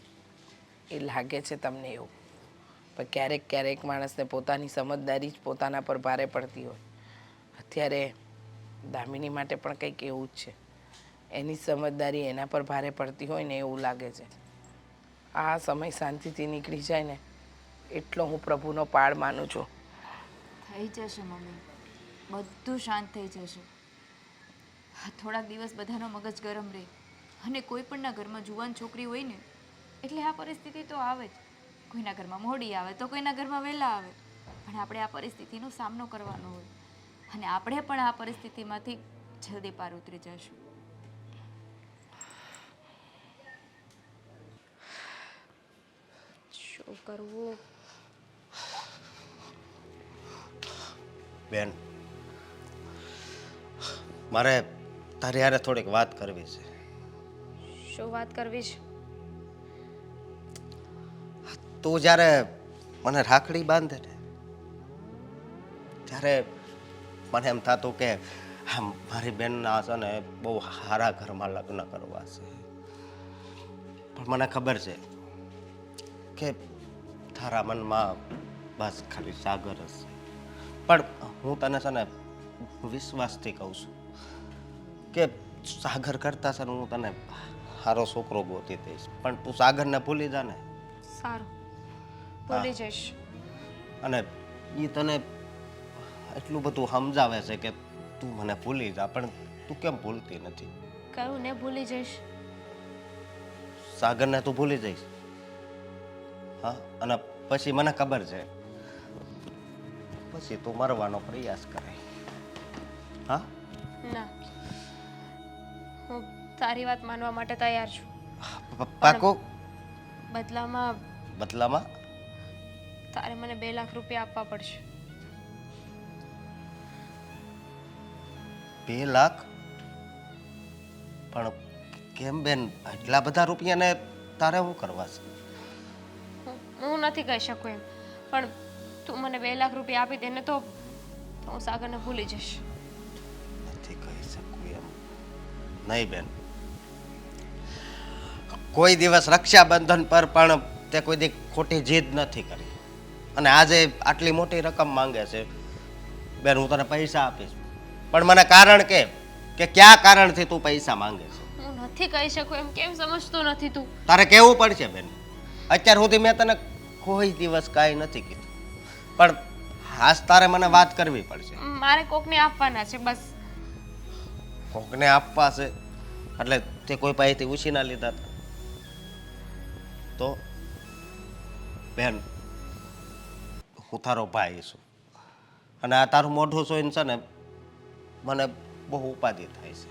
[SPEAKER 3] એ લાગે છે તમને એવું, પણ ક્યારેક ક્યારેક માણસને પોતાની સમજદારી જ પોતાના પર ભારે પડતી હોય. અત્યારે દામિની માટે પણ કંઈક એવું જ છે, એની સમજદારી એના પર ભારે પડતી હોય ને એવું લાગે છે. આ સમય શાંતિથી નીકળી જાય ને એટલો હું પ્રભુનો પાડ માનું છું.
[SPEAKER 5] થઈ જશે મમ્મી, બધું શાંત થઈ જશે. થોડાક દિવસ બધાનો મગજ ગરમ રહે, અને કોઈ પણના ઘરમાં જુવાન છોકરી હોય ને એટલે આ પરિસ્થિતિ તો આવે જ. કોઈના ઘરમાં મોડી આવે તો કોઈના ઘરમાં વહેલા આવે, પણ આપણે આ પરિસ્થિતિનો સામનો કરવાનો હોય, અને આપણે પણ આ પરિસ્થિતિમાંથી જલ્દી પાર ઉતરી જઈશું.
[SPEAKER 2] શું કરવું?
[SPEAKER 4] બેન, મારે તારી હારે થોડીક વાત કરવી છે.
[SPEAKER 2] શું વાત કરવી છે?
[SPEAKER 4] તું જ્યારે મને રાખડી બાંધે ને ત્યારે મને એમ થતું કે મારી બેનના છે ને બહુ સારા ઘરમાં લગ્ન કરવા છે. પણ મને ખબર છે કે તારા મનમાં બસ ખાલી સાગર જ છે. પણ હું તને છે ને વિશ્વાસથી કહું છું કે સાગર કરતા છે ને હું તને સારો છોકરો ગોતી દઈશ. પણ તું સાગરને ભૂલી જા ને.
[SPEAKER 2] સારું, ભૂલી જઈશ.
[SPEAKER 4] અને એ તને એટલું બધું સમજાવે છે કે તું મને ભૂલી જા, પણ તું કેમ ભૂલતી નથી?
[SPEAKER 2] કયું ને ભૂલી જઈશ?
[SPEAKER 4] સાગરને તું ભૂલી જઈશ. હા, અને પછી મને ખબર છે પછી તું મરવાનો પ્રયાસ કરે. હા,
[SPEAKER 2] ના, હું તારી વાત માનવા માટે તૈયાર છું.
[SPEAKER 4] પાકો?
[SPEAKER 2] બદલામાં તારે મને 2 લાખ રૂપિયા આપવા પડશે.
[SPEAKER 4] 2 લાખ? પણ કેમ બેન, એટલા બધા રૂપિયાને તારે શું કરવા છે?
[SPEAKER 2] હું નથી કહી શકું એમ, પણ તું મને 2 લાખ રૂપિયા આપી દે ને તો હું સાગરને ભૂલી જઈશ.
[SPEAKER 4] નથી કહી શકું એમ? નહીં બેન, કોઈ દિવસ રક્ષાબંધન પર પણ તે કોઈ દી ખોટી જીદ નથી કરી અને આજે આટલી મોટી રકમ માંગે છે. બેન હું તને પૈસા આપીશ પણ મને કારણ કે કયા કારણથી તું પૈસા માંગે છે
[SPEAKER 2] હું નથી કહી શકું એમ કેમ સમજતો નથી તું?
[SPEAKER 4] તારે કહેવું પડશે બેન. અત્યાર સુધી મેં તને કોઈ દિવસ કાંઈ નથી કીધું પણ હાસ તારે મને વાત કરવી પડશે.
[SPEAKER 2] મારે કોકને આપવાના છે બસ.
[SPEAKER 4] કોકને આપવા છે એટલે તે કોઈ પાસેથી ઉછીના લીધા હતા તો? બેન હું તારો ભાઈ છું અને આ તારું મોઢું જોઈને છે ને મને બહુ ઉપાધિ થાય છે.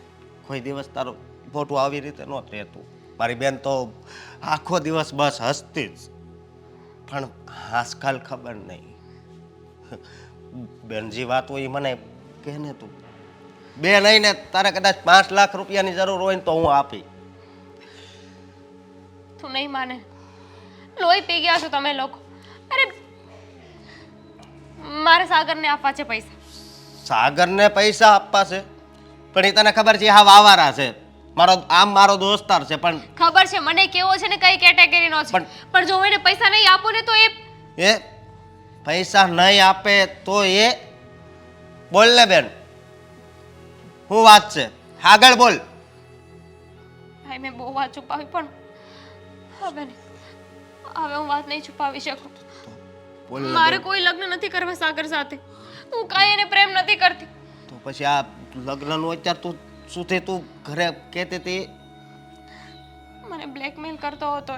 [SPEAKER 4] કોઈ દિવસ તારું મોઢું આવી રીતે ન રહેતું. મારી બેન તો આખો દિવસ બસ હસતી જ પણ આજકાલ ખબર નહીં. બેનજી વાત હોય એ મને કહે ને તું. બે નહીં ને તારે કદાચ 5 લાખ રૂપિયાની જરૂર હોય ને તો હું આપી.
[SPEAKER 2] તું નહીં માને. લોહી પી ગયા છો તમે લોકો. અરે મારે સાગરને આપવા છે પૈસા.
[SPEAKER 4] સાગરને પૈસા આપવા છે પણ એ તને ખબર છે હા વાવારા છે. મારો દોસ્તાર છે પણ
[SPEAKER 2] ખબર છે મને કેવો છે ને કઈ કેટેગરીનો છે. પણ જો હું એને પૈસા નહીં આપું ને તો
[SPEAKER 4] એ પૈસા નહીં આપે તો એ બોલ ને બેન શું વાત છે આગળ બોલ.
[SPEAKER 2] ભાઈ મેં બહુ વાત છુપાવી પણ હવે નહીં. હવે હું વાત નહીં છુપાવી શકું.
[SPEAKER 4] બોલ ને
[SPEAKER 2] મારે
[SPEAKER 4] બેન.
[SPEAKER 2] કોઈ લગ્ન નથી કરવા સાગર સાથે. હું કાંઈ એને પ્રેમ નથી કરતી.
[SPEAKER 4] તો પછી આ લગ્નનું અત્યાર તું સુધી તું ઘરે કહેતી હતી
[SPEAKER 2] મને બ્લેકમેલ કરતો હતો.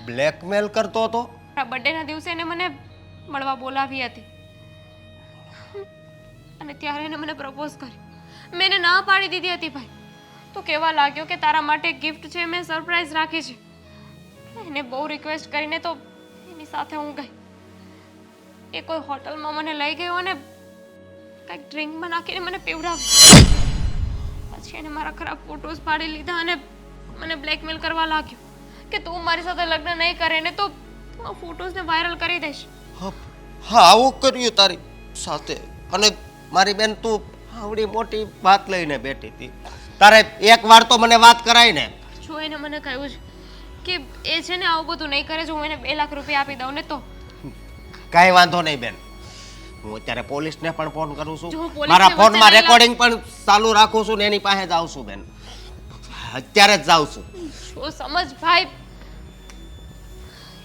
[SPEAKER 4] બ્લેકમેલ કરતો હતો.
[SPEAKER 2] મારા બર્થડેના દિવસે એને મને મળવા બોલાવી હતી અને ત્યારે એને મને પ્રપોઝ કર્યું. મેં એને ના પાડી દીધી હતી ભાઈ. તો કહેવા લાગ્યો કે તારા માટે ગિફ્ટ છે મેં સરપ્રાઈઝ રાખી છે. એને બહુ રિક્વેસ્ટ કરીને તો એની સાથે હું ગઈ. એ કોઈ હોટલમાં મને લઈ ગયો અને કંઈક ડ્રિંકમાં નાખીને મને પીવડાવ્યું. પછી એને મારા ખરાબ ફોટોઝ પાડી લીધા અને મને બ્લેકમેલ કરવા લાગ્યો કે તું મારી સાથે લગ્ન નહીં કરે ને તો તું આ ફોટોઝને વાયરલ કરી દઈશ.
[SPEAKER 4] હા આવું કર્યું તારી સાથે અને મારી બેન તું આવડી મોટી વાત લઈને બેઠી હતી. તારે એક વાર તો મને વાત કરાય ને.
[SPEAKER 2] જો એને મને કહ્યું છે કે એ છે ને આવું બધું નહીં કરે. જો હું એને 2 લાખ રૂપિયા આપી દઉં ને તો
[SPEAKER 4] કાંઈ વાંધો નહીં બેન. હું અત્યારે પોલીસને પણ ફોન કરું છું.
[SPEAKER 2] જો હું પોલીસને
[SPEAKER 4] મારા
[SPEAKER 2] વચ્ચે
[SPEAKER 4] ફોનમાં
[SPEAKER 2] નહીં
[SPEAKER 4] રેકોર્ડિંગ પણ ચાલુ રાખું છું ને એની પાસે જ આવું છું બેન. અત્યારે જ જાઉં છું.
[SPEAKER 2] શું સમજ ભાઈ.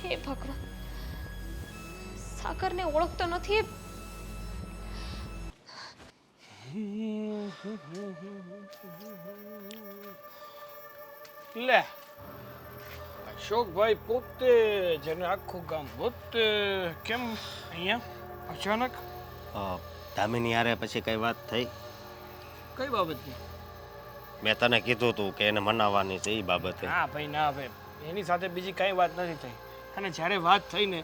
[SPEAKER 2] હે ભગવાન સાગરને ઓળખતો નથી.
[SPEAKER 1] લે અશોકભાઈ પોતે જેને આખું ગામ પોતે કેમ અહીંયા અચાનક?
[SPEAKER 4] દામિની યારે પછી કઈ વાત થઈ?
[SPEAKER 1] કઈ બાબતની?
[SPEAKER 4] મેં તને કીધું તું કે એને મનાવવાની છે એ બાબતે.
[SPEAKER 1] ના ભાઈ ના ભાઈ એની સાથે બીજી કાંઈ વાત નથી થઈ. અને જ્યારે વાત થઈ ને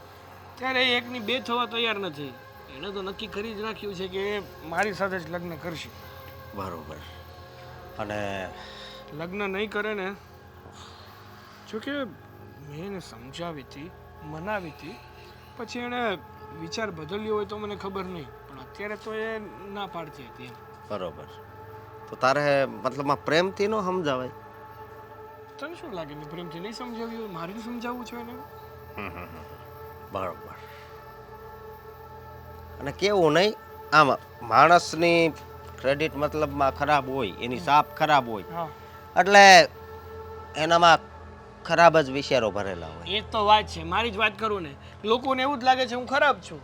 [SPEAKER 1] ત્યારે એ એકની બે થવા તૈયાર નથી. એણે તો નક્કી કરી જ રાખ્યું છે કે એ મારી સાથે જ લગ્ન કરશે.
[SPEAKER 4] બરોબર. અને
[SPEAKER 1] લગ્ન નહીં કરે ને જોકે મેં એને સમજાવી હતી મનાવી હતી પછી એણે વિચાર બદલ્યો હોય તો મને ખબર નહીં પણ અત્યારે તો એ ના પાડતી હતી એમ.
[SPEAKER 4] બરોબર. તો તારે મતલબમાં પ્રેમથી ન સમજાવાય?
[SPEAKER 1] તને શું લાગે મેં પ્રેમથી નહીં સમજાવ્યું? મારે જ સમજાવવું છે એને?
[SPEAKER 4] બરોબર. અને કેવું નહીં આમ માણસની ક્રેડિટ મતલબમાં ખરાબ હોય એની સાપ ખરાબ હોય
[SPEAKER 1] હા
[SPEAKER 4] એટલે એનામાં ખરાબ જ વિચારો ભરેલા હોય.
[SPEAKER 1] એ તો વાત છે. મારી જ વાત કરું ને લોકોને એવું જ લાગે છે હું ખરાબ છું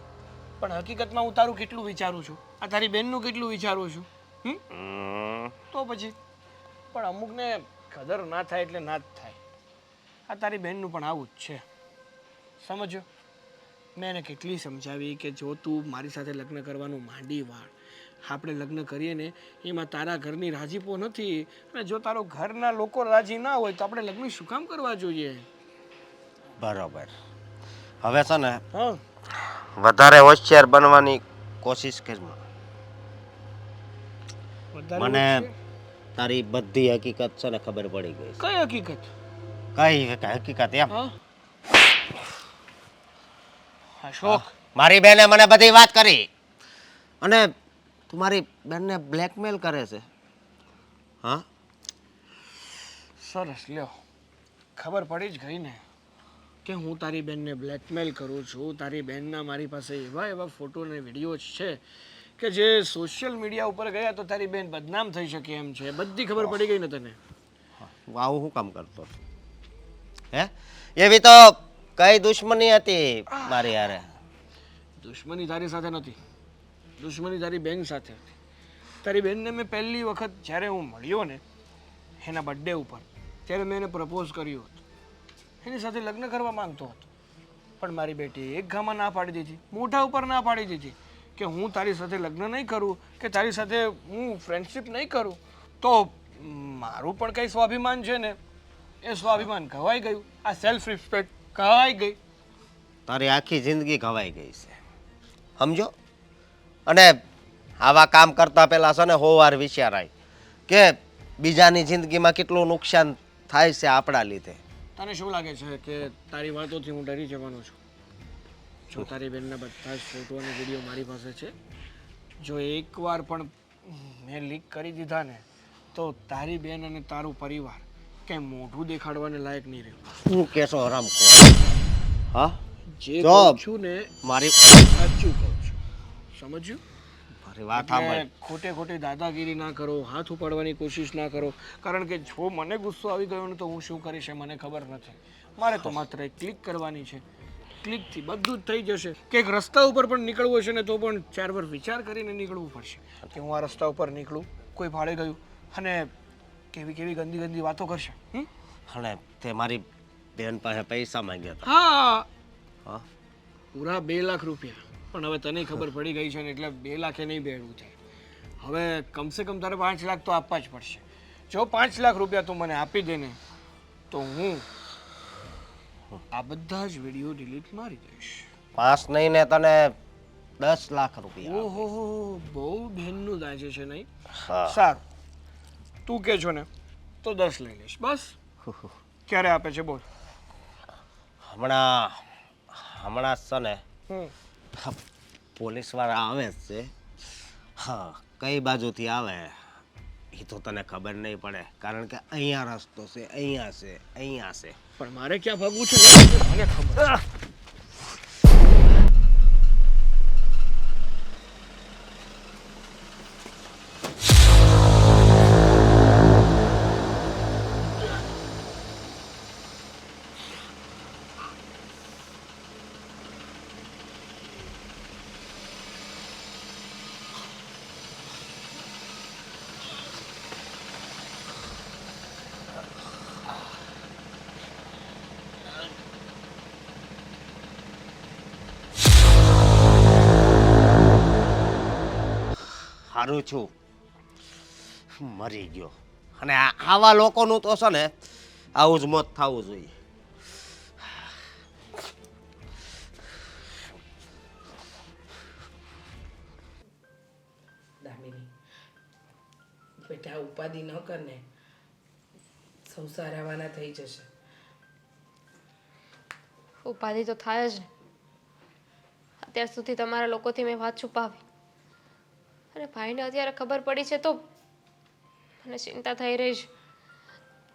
[SPEAKER 1] પણ હકીકતમાં હું તારું કેટલું વિચારું છું આ તારી બેનનું કેટલું વિચારું છું. તો પછી પણ અમુકને કદર ના થાય એટલે ના જ થાય. આ તારી બહેનનું પણ આવું જ છે સમજો. મેં એને કેટલી સમજાવી કે જો તું મારી સાથે લગ્ન કરવાનું માંડી વાળ આપણે લગ્ન કરીએ ને એમાં તારા ઘરની રાજીપો નથી અને જો તારો ઘરના લોકો રાજી ના હોય તો આપણે લગ્ન શું કામ કરવા જોઈએ?
[SPEAKER 4] બરોબર. હવે છે ને
[SPEAKER 1] હા
[SPEAKER 4] વધારે હોશિયાર બનવાની કોશિશ કરમાં.
[SPEAKER 1] વધારે
[SPEAKER 4] મને
[SPEAKER 1] હોશિયાર?
[SPEAKER 4] તારી બધી હકીકત છે ને ખબર પડી ગઈ છે.
[SPEAKER 1] કઈ હકીકત?
[SPEAKER 4] કઈ હકીકત એમ?
[SPEAKER 1] હા અશોક
[SPEAKER 4] મારી બેને મને બધી વાત કરી અને તું મારી બેનને બ્લેકમેલ કરે છે. હા
[SPEAKER 1] સરસ લ્યો ખબર પડી જ ગઈ ને કે હું તારી બેનને બ્લેકમેલ કરું છું. તારી બેનના મારી પાસે એવા એવા ફોટો અને વિડીયો છે કે જે સોશિયલ મીડિયા ઉપર ગયા તો તારી બેન બદનામ થઈ શકે એમ છે. બધી ખબર પડી ગઈ ને તને?
[SPEAKER 4] આવું શું કામ કરતો હતો? હે એવી તો કઈ દુશ્મની હતી મારી યારે?
[SPEAKER 1] દુશ્મની તારી સાથે નથી, દુશ્મની તારી બેન સાથે હતી. તારી બેનને મેં પહેલી વખત જ્યારે હું મળ્યો ને એના બર્થડે ઉપર, ત્યારે મેં એને પ્રપોઝ કર્યું હતું. એની સાથે લગ્ન કરવા માંગતો હતો, પણ મારી બેટી એક ઘામાં ના પાડી દીધી, મોઢા ઉપર ના પાડી દીધી કે હું તારી સાથે લગ્ન નહીં કરું, કે તારી સાથે હું ફ્રેન્ડશિપ નહીં કરું. તો મારું પણ કંઈ સ્વાભિમાન છે ને, એ સ્વાભિમાન ઘવાઈ ગયું. આ સેલ્ફ રિસ્પેક્ટ ઘવાઈ ગઈ.
[SPEAKER 4] તારી આખી જિંદગી ઘવાઈ ગઈ છે, સમજો? અને આવા કામ કરતા પહેલા છે ને 100 વાર વિચારાય કે બીજાની જિંદગીમાં કેટલું નુકસાન થાય છે આપણા લીધે.
[SPEAKER 1] તને શું લાગે છે કે તારી વાતોથી હું ડરી જવાનો છું? જો તારી બેનના બધા જ ફોટો અને વિડીયો મારી પાસે છે. જો એકવાર પણ મેં લીક કરી દીધા ને તો તારી બેન અને તારું પરિવાર કંઈ મોઢું દેખાડવાને લાયક નહીં રહ્યું.
[SPEAKER 4] શું કેશો હરામખોર? હા,
[SPEAKER 1] જે
[SPEAKER 4] જો
[SPEAKER 1] કહું છું ને
[SPEAKER 4] મારી
[SPEAKER 1] સાચું કહું છું, સમજ્યું?
[SPEAKER 4] મારી વાત સાંભળ.
[SPEAKER 1] એટલે ખોટે ખોટી દાદાગીરી ના કરો, હાથ ઉપાડવાની કોશિશ ના કરો. કારણ કે જો મને ગુસ્સો આવી ગયો ને તો હું શું કરીશ એ મને ખબર નથી. મારે તો માત્ર એક ક્લિક કરવાની છે. ક્લિકથી બધું જ થઈ જશે. કે એક રસ્તા ઉપર પણ નીકળવું હશે ને તો પણ 4 વાર વિચાર કરીને નીકળવું પડશે કે હું આ રસ્તા ઉપર નીકળું, કોઈ ભાડે ગયું અને કેવી કેવી ગંદી ગંદી વાતો કરશે.
[SPEAKER 4] અને તે મારી બેન પાસે પૈસા માંગ્યા હતા.
[SPEAKER 1] હા,
[SPEAKER 4] હા,
[SPEAKER 1] પૂરા 2 લાખ રૂપિયા. પણ હવે તને ખબર પડી ગઈ છે ને એટલે 2 લાખે નહીં બેડવું થાય. હવે કમસે કમ તારે 5 લાખ તો આપવા જ પડશે. જો 5 લાખ રૂપિયા તું મને આપી દે ને તો હું આ બધા જ વિડીયો ડિલીટ મારી દઈશ.
[SPEAKER 4] 5 નહીં ને તને 10 લાખ રૂપિયા.
[SPEAKER 1] ઓહો, બહુ બહેનનું દાજે છે નહીં?
[SPEAKER 4] હા.
[SPEAKER 1] સારું, તું કે છો ને તો 10 લઈ લઈશ. બસ ક્યારે આપે છે બોલ?
[SPEAKER 4] હમણાં છે ને
[SPEAKER 1] હમ
[SPEAKER 4] પોલીસ વાળા આવે જ છે. હા, કઈ બાજુથી આવે એ તો તને ખબર નહીં પડે, કારણ કે અહીંયા રસ્તો છે, અહીંયા છે, અહીંયા છે.
[SPEAKER 1] પણ મારે ક્યાં ભાગવું છે મને ખબર.
[SPEAKER 4] હારું છું, મરી ગયો. અને આવા લોકોનું તો છે ને આવું જ મોત થવું જોઈએ.
[SPEAKER 3] દામિની બેટા, ઉપાધિ ન કરને, સૌ સારાવાના થઈ જશે.
[SPEAKER 2] ઉપાધિ તો થાય જ ને. અત્યાર સુધી તમારા લોકોથી મેં વાત છુપાવી અને ભાઈને અત્યારે ખબર પડી છે તો મને ચિંતા થઈ રહી છે.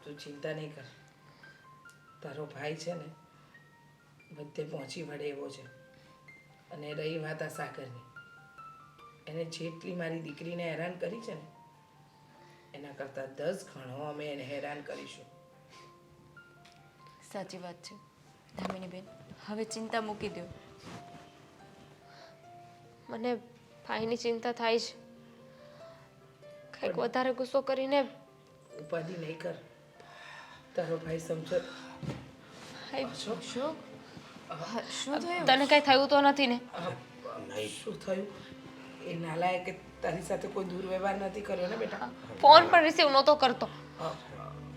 [SPEAKER 3] તું ચિંતા નહીં કર, તારો ભાઈ છે ને બધે પહોંચી વળે એવો છે. અને રહી વાત આ સાગરની, એને જેટલી મારી દીકરીને હેરાન કરી છે ને એના કરતાં 10 ગણો અમે એને હેરાન કરીશું.
[SPEAKER 5] સાચી વાત છે દામિની બેન, હવે ચિંતા મૂકી દો.
[SPEAKER 2] મને ભાઈની ચિંતા થાય છે. કંઈક વધારે ગુસ્સો કરીને
[SPEAKER 3] ઉપાધિ નહીં કર, તારો ભાઈ સમજો.
[SPEAKER 5] શું શું થયું?
[SPEAKER 2] તને કઈ થયું તો નથી ને?
[SPEAKER 3] શું થયું? એ નાલાયકે તારી સાથે કોઈ દુર્વ્યવહાર નથી કર્યો ને બેટા?
[SPEAKER 2] ફોન પણ રિસીવ નહોતો કરતો.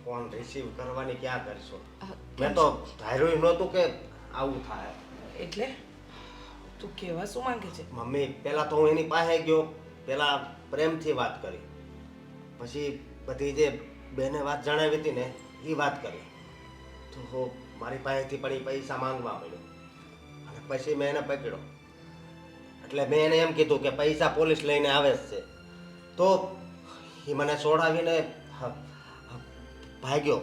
[SPEAKER 4] ફોન રિસીવ કરવાની ક્યાં કરશો? મેં તો ધાર્યું નહોતું કે આવું થાય.
[SPEAKER 3] એટલે તું કહેવા શું માંગે છે?
[SPEAKER 4] મમ્મી, પહેલા તો હું એની પાસે ગયો, પહેલા પ્રેમથી વાત કરી, પછી બધી જે બેને વાત જણાવી હતી ને એ વાત કરી, તો મારી પાસેથી પણ એ પૈસા માંગવા પડ્યો અને પછી મેં એને પકડ્યો. એટલે મેં એને એમ કીધું કે પૈસા પોલીસ લઈને આવે જ છે, તો એ મને છોડાવીને ભાગ્યો.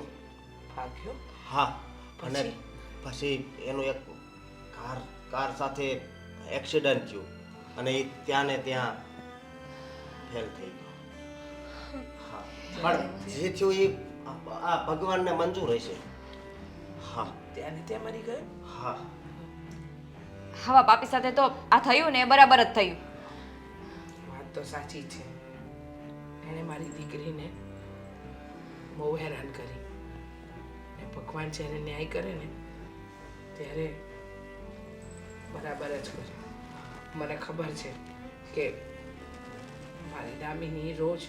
[SPEAKER 3] ભાગ્યો?
[SPEAKER 4] હા, અને પછી એનું એક કાર સાથે એક્સિડન્ટ થયું અને એ ત્યાં ને ત્યાં ફેલ થઈ ગયો. હા પણ જે થયું એ આ ભગવાનને મંજૂર હશે. હા
[SPEAKER 3] ત્યાં ને ત્યાં મરી ગયો.
[SPEAKER 4] હા
[SPEAKER 5] આવા પાપી સાથે તો આ થયું ને એ બરાબર જ થયું.
[SPEAKER 3] વાત તો સાચી છે. એણે મારી દીકરીને બહુ હેરાન કરી. ને ભગવાન જ્યારે ન્યાય કરે ને ત્યારે બરાબર જ કરે. મને ખબર છે કે મારી દામિની રોજ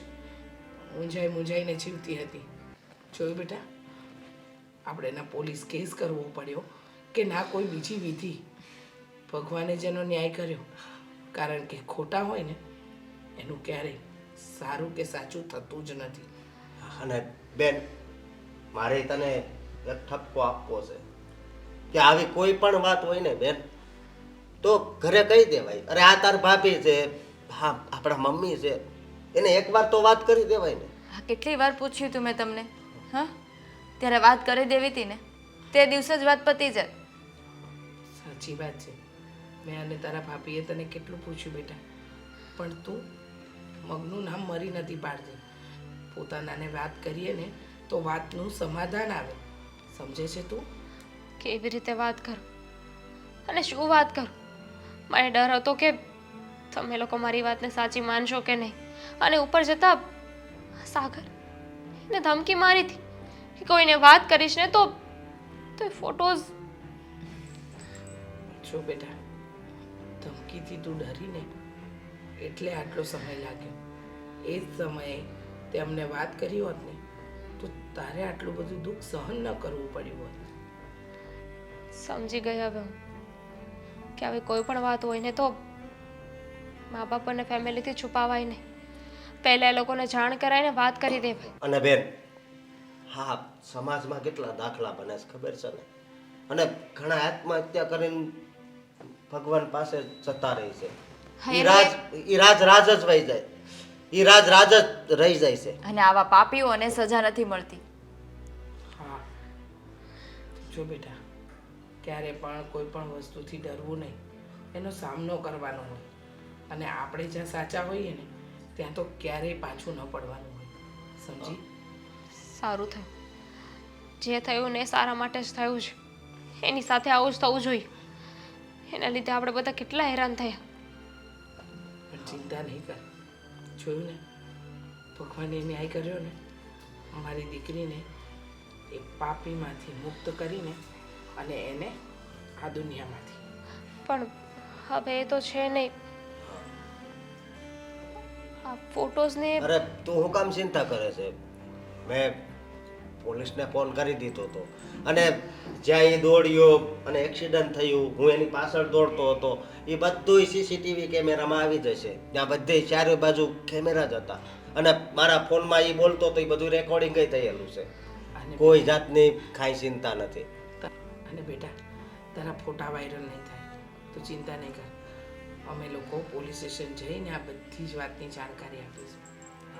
[SPEAKER 3] મૂંઝાઈને જીવતી હતી. જોયું બેટા, આપણે એના પોલીસ કેસ કરવો પડ્યો કે ના કોઈ બીજી વિધિ. ભગવાને જેનો ન્યાય કર્યો, કારણ કે ખોટા હોય ને એનું ક્યારેય સારું કે સાચું થતું જ નથી.
[SPEAKER 4] અને બેન મારે તને એક ઠપકો આપવો છે કે આવી કોઈ પણ વાત હોય ને બેન તો ઘરે કહી દેવાય. અરે આ તાર ભાભી છે, હા આપણા મમ્મી છે, એને એકવાર તો વાત કરી દેવાય ને.
[SPEAKER 5] હા, કેટલી વાર પૂછ્યું તું મેં તમને? હા, ત્યારે વાત કરી દેવી હતી ને, તે દિવસે જ વાત પતી જાય.
[SPEAKER 3] સાચી વાત છે. મેં અને તારા ભાભીએ તને કેટલું પૂછ્યું બેટા, પણ તું મગનું નામ મરી નથી પાડતી. પોતાનાને વાત કરીએ ને તો વાતનું સમાધાન આવે. સમજે છે તું?
[SPEAKER 2] કેવી રીતે વાત કરું અને શું વાત કરું? મને ડર હતો કે તમે લોકો મારી વાતને સાચી માનશો કે નહીં. અને ઉપર જતા સાગર એને ધમકી મારી હતી કે કોઈને વાત કરીશ ને તો ફોટોઝ.
[SPEAKER 3] જો બેટા, ધમકીથી તું ડરીને એટલે આટલો સમય લાગ્યો. એ જ સમયે તે અમને વાત કરી હોત ને તો તારે આટલું બધું દુઃખ સહન ન કરવું પડ્યું હોત.
[SPEAKER 2] સમજી ગઈ હવે હું કે આવી કોઈ પણ વાત હોય ને તો મા બાપ અને ફેમિલીથી છુપાવાય નહીં. પહેલા એ લોકોને જાણ કરાવીને વાત કરી દેવાય.
[SPEAKER 4] અને બેન હા સમાજમાં કેટલા દાખલા બને છે ખબર છે ને. અને ઘણા આત્મહત્યા કરીને ભગવાન પાસે જતા રહે છે. ઈ રાજ જ વહી જાય. ઈ રાજ જ રહી જાય છે.
[SPEAKER 5] અને આવા પાપીઓને સજા નથી મળતી.
[SPEAKER 3] હા, જો બેટા, ક્યારે પણ કોઈ પણ વસ્તુથી ડરવું નહીં. એનો સામનો કરવાનો હોય. અને આપણે જ્યાં સાચા હોઈએ ને ત્યાં તો ક્યારેય પાછું ન પડવાનું હોય. સમજી?
[SPEAKER 2] સારું થયું. જે થયું ને એ સારા માટે જ થયું છે. એની સાથે આવું જ થવું જોઈએ. એના લીધે આપણે બધા કેટલા હેરાન થયા.
[SPEAKER 3] પણ ચિંતા નહીં કર. જોયું ને, ભગવાને ન્યાય કર્યો ને. અમારી દીકરીને એ પાપીમાંથી મુક્ત કરીને અને એને આ દુનિયામાંથી.
[SPEAKER 2] પણ હવે એ તો છે નહીં. આ ફોટોઝને
[SPEAKER 4] અરે તું હું કામ ચિંતા કરે છે? મેં પોલીસને ફોન કરી દીધો હતો અને જ્યાં એ દોડ્યો અને એક્સિડન્ટ થયું હું એની પાછળ દોડતો હતો એ બધું સીસીટીવી કેમેરામાં આવી જશે. ત્યાં બધે ચારે બાજુ કેમેરા જ હતા અને મારા ફોનમાં એ બોલતો તો એ બધું રેકોર્ડિંગ થયેલું છે. કોઈ જાતની કાંઈ ચિંતા નથી.
[SPEAKER 3] અને બેટા, તારા ફોટા વાયરલ નહીં થાય તો ચિંતા નહીં કર. અમે લોકો પોલીસ સ્ટેશન જઈને આ બધી જ વાતની જાણકારી આપીશું.